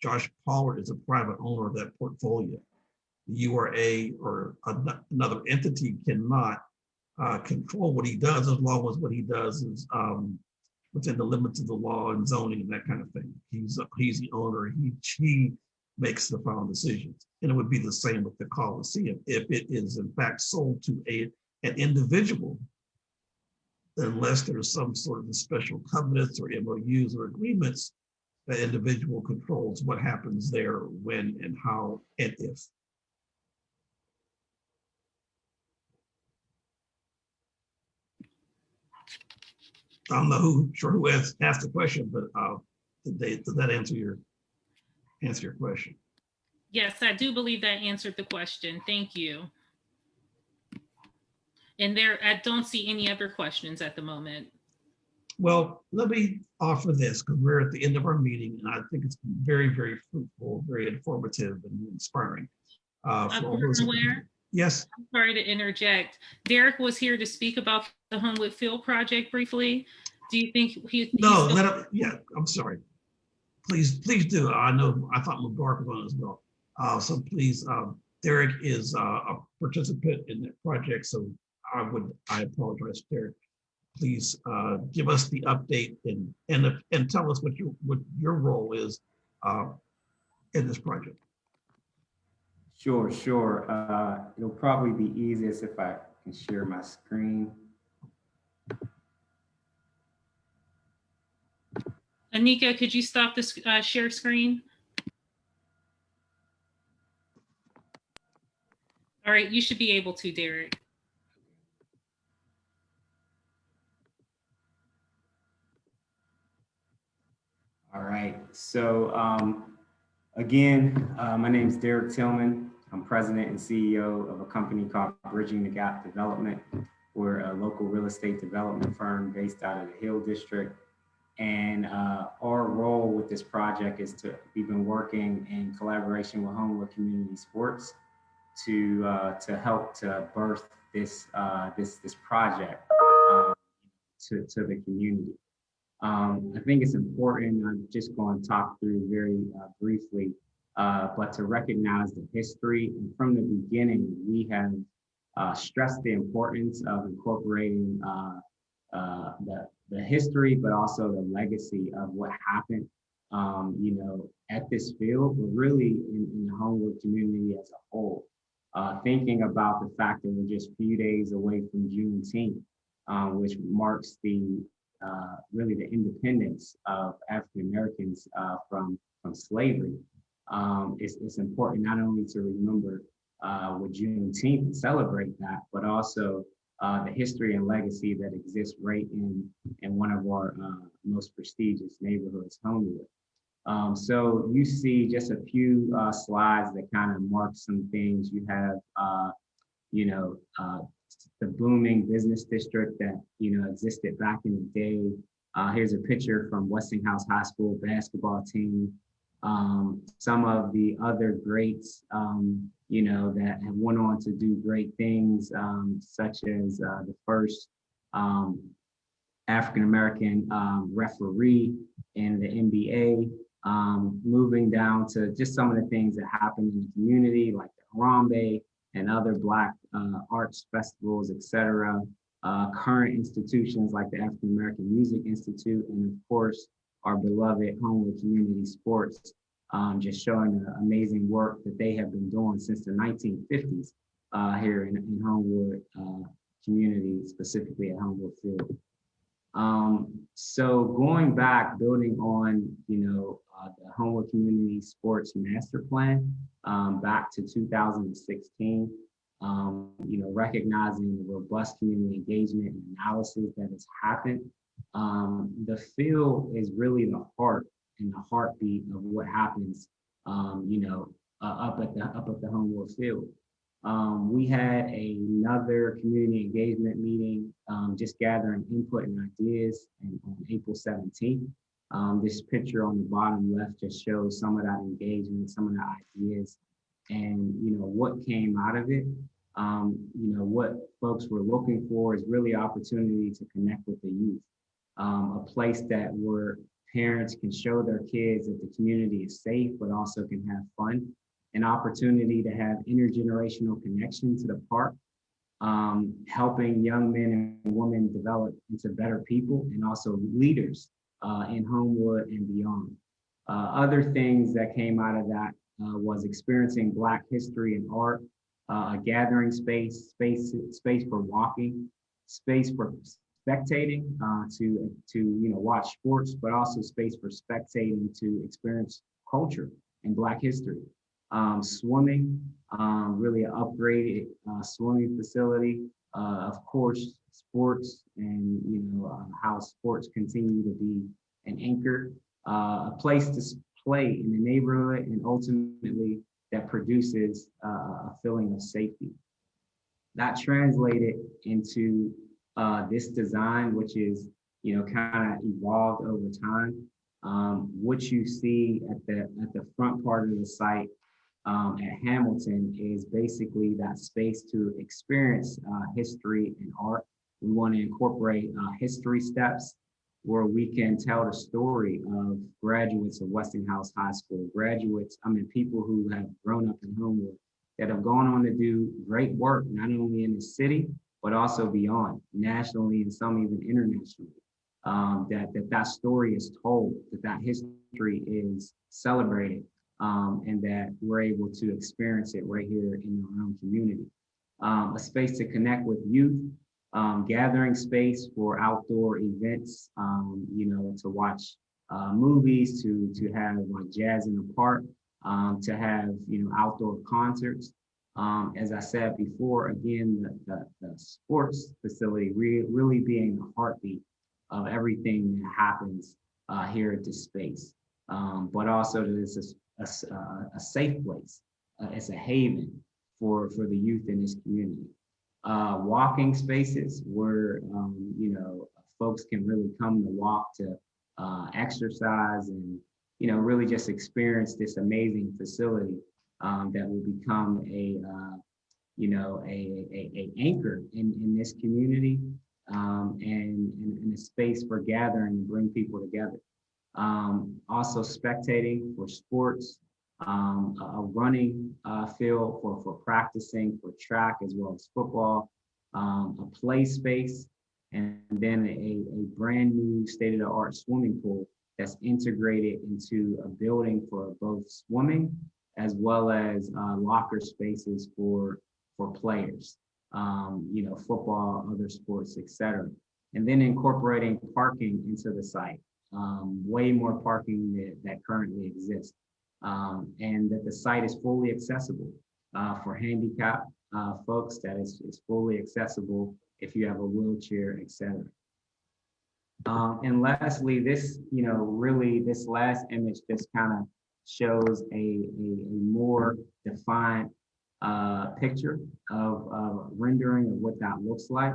Josh Pollard is a private owner of that portfolio. The URA or another entity cannot control what he does as long as what he does is within the limits of the law and zoning and that kind of thing. He's the owner. He makes the final decisions. And it would be the same with the Coliseum. If it is in fact sold to an individual, unless there's some sort of special covenants or MOUs or agreements, the individual controls what happens there, when and how and if. I don't know who asked the question, but did that answer your question? Yes, I do believe that answered the question. Thank you. And I don't see any other questions at the moment. Well, let me offer this, because we're at the end of our meeting, and I think it's been very, very fruitful, very informative and inspiring. Yes. I'm sorry to interject. Derek was here to speak about the Homewood Field project briefly. Do you think yeah, I'm sorry. Please do. I thought Mubarak was on as well. So please, Derek is a participant in that project. So I apologize, Derek. Please give us the update and tell us what your role is in this project. Sure. It'll probably be easiest if I can share my screen. Anika, could you stop the share screen? All right, you should be able to, Derek. All right, so again, my name is Derek Tillman. I'm president and CEO of a company called Bridging the Gap Development. We're a local real estate development firm based out of the Hill District. And our role with this project is we've been working in collaboration with Homewood Community Sports to help to birth this project to the community. I think it's important, I'm just going to talk through very briefly, but to recognize the history. And from the beginning, we have stressed the importance of incorporating the history, but also the legacy of what happened, at this field, but really in the Homewood community as a whole. Thinking about the fact that we're just a few days away from Juneteenth, which marks really the independence of African Americans from slavery. It's important not only to remember with Juneteenth and celebrate that, but also the history and legacy that exists right in one of our most prestigious neighborhoods, Homewood. So you see just a few slides that kind of mark some things. You have, the booming business district that, existed back in the day. Here's a picture from Westinghouse High School basketball team. Some of the other greats, that have went on to do great things, such as the first African-American referee in the NBA, moving down to just some of the things that happened in the community, like the Harambe and other Black arts festivals, etc. Current institutions like the African American Music Institute, and of course, our beloved Homewood Community Sports, just showing the amazing work that they have been doing since the 1950s here in Homewood community, specifically at Homewood Field. So going back, building on, the Homewood Community Sports Master Plan back to 2016, recognizing the robust community engagement and analysis that has happened. The field is really the heart and the heartbeat of what happens, up at the Homewood Field. We had another community engagement meeting, just gathering input and ideas on April 17th. This picture on the bottom left just shows some of that engagement, some of the ideas, and what came out of it. What folks were looking for is really opportunity to connect with the youth, a place where parents can show their kids that the community is safe, but also can have fun, an opportunity to have intergenerational connection to the park, helping young men and women develop into better people and also leaders in Homewood and beyond. Other things that came out of that was experiencing Black history and art, a gathering space for walking, space for spectating to watch sports, but also space for spectating to experience culture and Black history. Swimming, really an upgraded swimming facility. Of course, sports and how sports continue to be an anchor, a place to play in the neighborhood, and ultimately that produces a feeling of safety. That translated into this design, which is kind of evolved over time. What you see at the front part of the site at Hamilton is basically that space to experience history and art. We want to incorporate history steps where we can tell the story of graduates of Westinghouse High School, people who have grown up in Homewood that have gone on to do great work, not only in the city, but also beyond, nationally and some even internationally. That story is told, that history is celebrated, and that we're able to experience it right here in our own community. A space to connect with youth, gathering space for outdoor events, to watch movies, to have like jazz in the park, to have outdoor concerts. As I said before, again, the sports facility really being the heartbeat of everything that happens here at this space, but also that it's a safe place. It's a haven for the youth in this community. Walking spaces where folks can really come to walk to exercise and really just experience this amazing facility that will become a anchor in this community, and a space for gathering and bring people together. Also spectating for sports, a running field for practicing for track as well as football, a play space, and then a brand new state-of-the-art swimming pool that's integrated into a building for both swimming as well as locker spaces for players, football, other sports, etc. And then incorporating parking into the site, way more parking that currently exists. And that the site is fully accessible for handicapped folks, that is fully accessible if you have a wheelchair, etc. And lastly, this last image just kind of shows a more defined picture of rendering of what that looks like,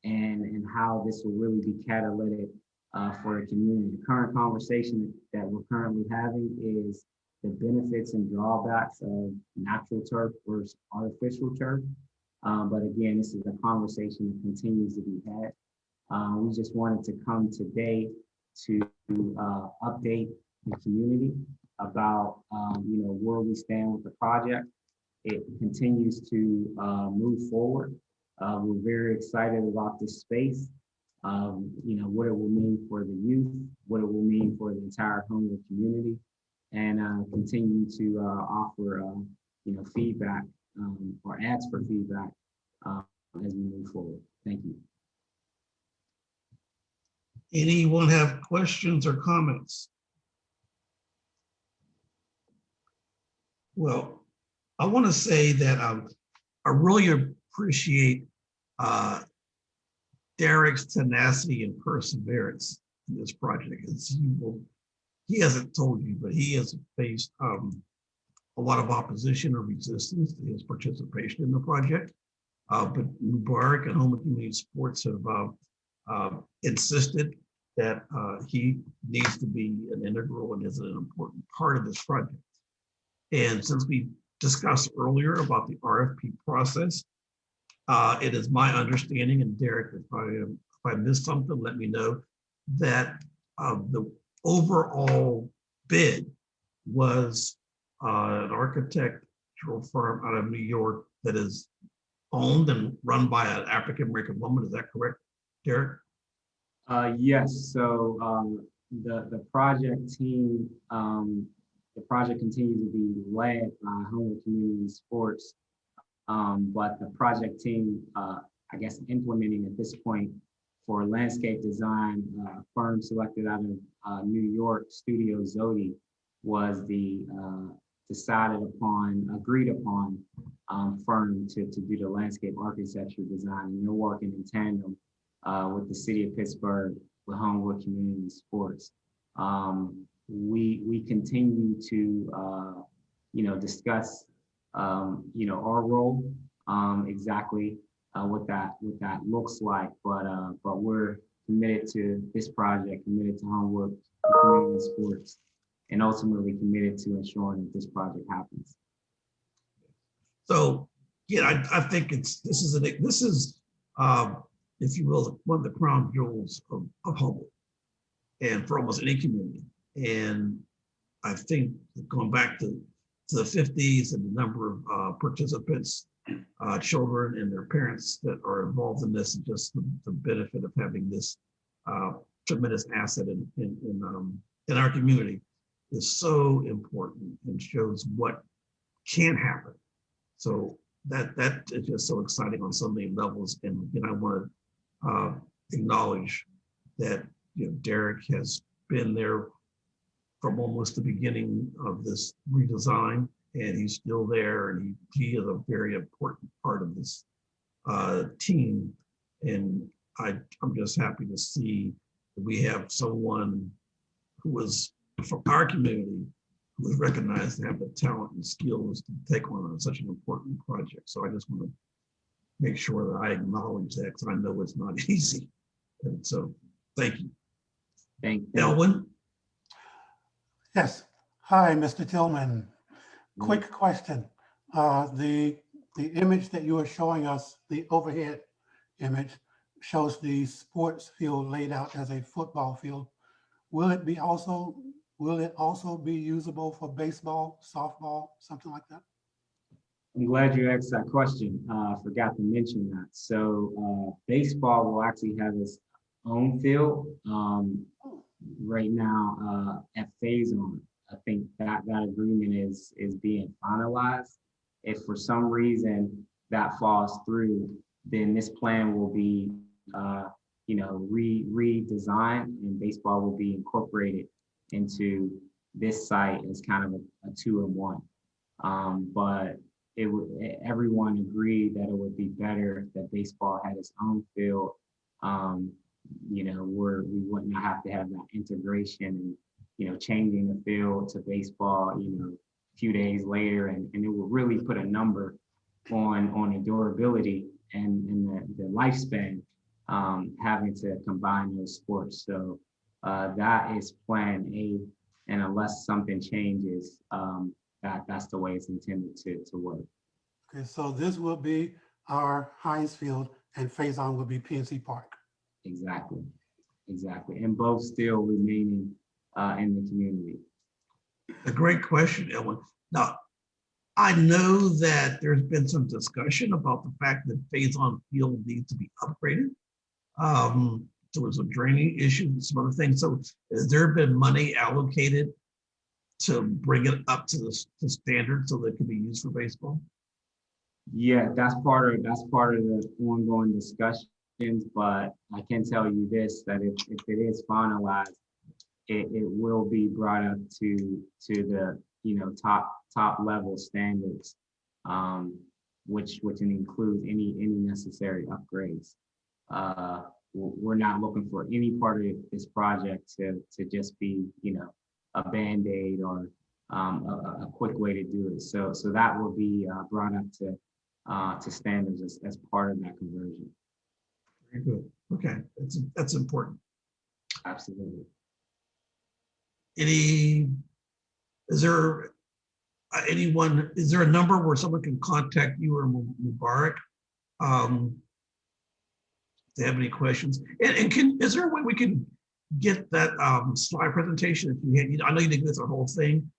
and how this will really be catalytic for the community. The current conversation that we're currently having is the benefits and drawbacks of natural turf versus artificial turf. But again, this is a conversation that continues to be had. We just wanted to come today to update the community about where we stand with the project. It continues to move forward. We're very excited about this space. What it will mean for the youth, what it will mean for the entire Homewood community, and continue to offer feedback or ask for feedback as we move forward. Thank you. Anyone have questions or comments? Well, I want to say that I really appreciate Derek's tenacity and perseverance in this project. He hasn't told you, but he has faced a lot of opposition or resistance to his participation in the project. But Mubarak and Homewood Community Sports have insisted that he needs to be an integral and is an important part of this project. And since we discussed earlier about the RFP process, it is my understanding, and Derek, if I missed something, let me know, that the overall bid was an architectural firm out of New York that is owned and run by an African-American woman. Is that correct, Derek? Yes, so the project team, the project continues to be led by Homewood Community Sports, but the project team, I guess, implementing at this point for landscape design, firm selected out of New York, Studio Zodi, was the decided upon, agreed upon firm to do the landscape architecture design. And they're working in tandem with the city of Pittsburgh, with Homewood Community Sports. We continue to, discuss, our role, exactly what that looks like. But we're committed to this project, committed to Homewood Community Sports, and ultimately committed to ensuring that this project happens. So, yeah, I think this is if you will, one of the crown jewels of Homewood, and for almost any community. And I think going back to the 50s and the number of participants, children and their parents that are involved in this, and just the benefit of having this tremendous asset in our community is so important and shows what can happen. So that is just so exciting on so many levels. And I want to acknowledge that Derek has been there from almost the beginning of this redesign, and he's still there, and he is a very important part of this team. And I'm just happy to see that we have someone who was from our community who was recognized to have the talent and skills to take on such an important project. So I just want to make sure that I acknowledge that, because I know it's not easy. And so thank you. Thank you. Elwin? Yes. Hi, Mr. Tillman. Quick question. The image that you are showing us, the overhead image, shows the sports field laid out as a football field. Will it also be usable for baseball, softball, something like that? I'm glad you asked that question. I forgot to mention that. So baseball will actually have its own field right now at Phase On. I think that agreement is being finalized. If for some reason that falls through, then this plan will be redesigned, and baseball will be incorporated into this site as kind of a 2-in-1. But everyone agreed that it would be better that baseball had its own field. Where we would not have to have that integration and changing the field to baseball a few days later, and it will really put a number on the durability and the lifespan, having to combine those sports. So that is plan A, and unless something changes, that's the way it's intended to work. Okay, so this will be our Heinz Field, and Phase On will be PNC Park. Exactly, and both still remaining in the community. A great question, Ellen. Now, I know that there's been some discussion about the fact that Phase On Field needs to be upgraded. There was a draining issue and some other things. So has there been money allocated to bring it up to the standard so that it can be used for baseball? Yeah, that's part of the ongoing discussions, but I can tell you this, that if it is finalized, it will be brought up to the top level standards, which includes any necessary upgrades. We're not looking for any part of this project to just be a band-aid or a quick way to do it. So that will be brought up to standards as part of that conversion. Very good. Okay, that's important. Absolutely. Is there a number where someone can contact you or Mubarak if they have any questions? And is there a way we can get that slide presentation? If you had, I know you didn't get the whole thing,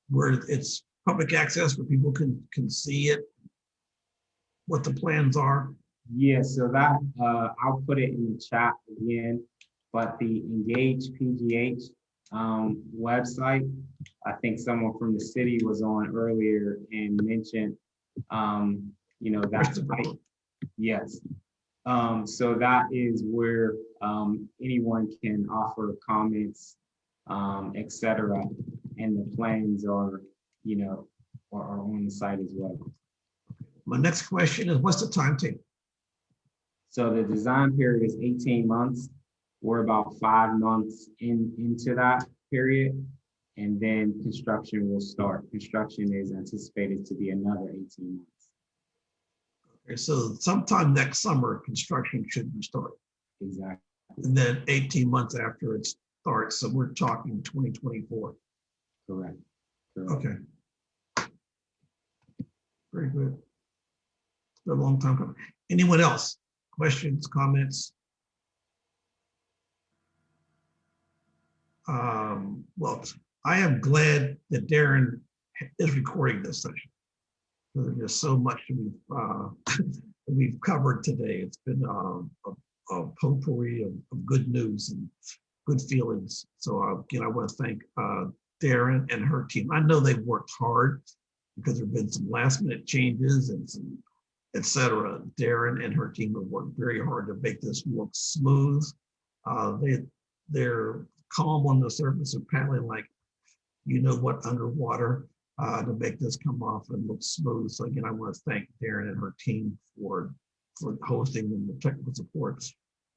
where it's public access where people can see it. what the plans are? Yeah, so that, I'll put it in the chat again, but the Engage PGH website, I think someone from the city was on earlier and mentioned, you know, that site. Yes. So that is where anyone can offer comments, et cetera. And the plans are, you know, are on the site as well. My next question is, what's the timetable? So the design period is 18 months. We're about 5 months into that period. And then construction will start. Construction is anticipated to be another 18 months. Okay, so sometime next summer, construction should be started. Exactly. And then 18 months after it starts, so we're talking 2024. Correct. Okay. Very good. It's been a long time coming. Anyone else? Questions, comments? Well, I am glad that Darren is recording this session. There's just so much we've covered today. It's been a potpourri of good news and good feelings. So again, I want to thank Darren and her team. I know they've worked hard because there have been some last minute changes and some et cetera. Darren and her team have worked very hard to make this look smooth. They're calm on the surface of paddling like you know what underwater to make this come off and look smooth. So again, I want to thank Darren and her team for hosting and the technical support.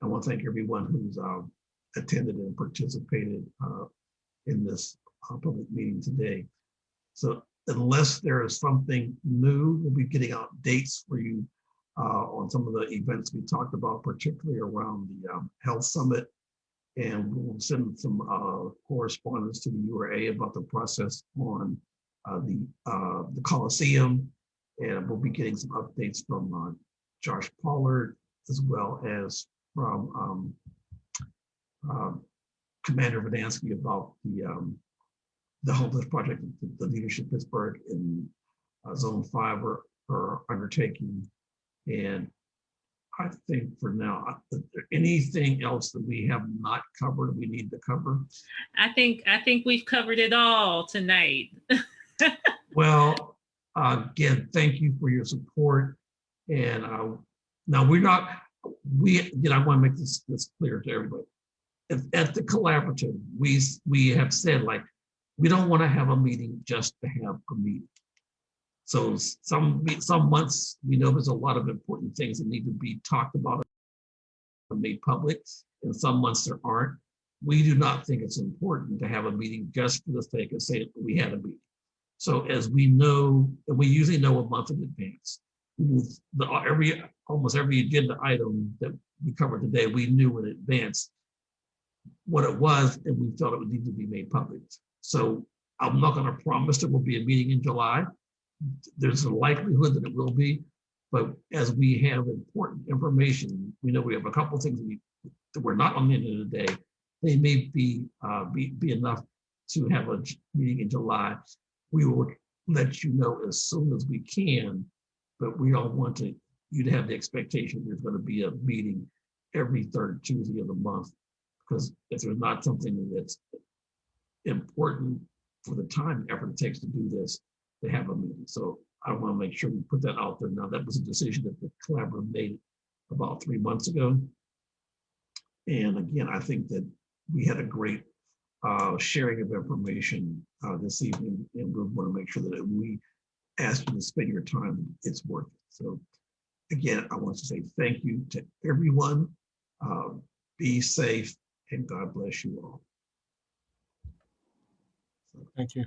I want to thank everyone who's attended and participated in this public meeting today. So unless there is something new, we'll be getting out dates for you on some of the events we talked about, particularly around the Health Summit. And we'll send some correspondence to the URA about the process on the Coliseum. And we'll be getting some updates from Josh Pollard, as well as from Commander Verdansky about the homeless project that the Leadership Pittsburgh in Zone 5 are undertaking. And I think for now, anything else that we have not covered, we need to cover? I think we've covered it all tonight. Well, again, thank you for your support. And now I want to make this clear to everybody. At the collaborative, we have said, like, we don't want to have a meeting just to have a meeting. So some months we know there's a lot of important things that need to be talked about and made public, and some months there aren't. We do not think it's important to have a meeting just for the sake of saying we had a meeting. So as we know, and we usually know a month in advance, almost every agenda item that we covered today, we knew in advance what it was, and we felt it would need to be made public. So I'm not going to promise there will be a meeting in July. There's a likelihood that it will be, but as we have important information, we know we have a couple of things that we're not on the end of the day. They may be enough to have a meeting in July. We will let you know as soon as we can, but we don't want you to have the expectation there's going to be a meeting every third Tuesday of the month, because if there's not something that's important for the time and effort it takes to do this, to have a meeting. So I want to make sure we put that out there. Now, that was a decision that the collaborative made about 3 months ago. And again, I think that we had a great sharing of information this evening, and we want to make sure that we ask you to spend your time, it's worth it. So again, I want to say thank you to everyone. Be safe, and God bless you all. Thank you.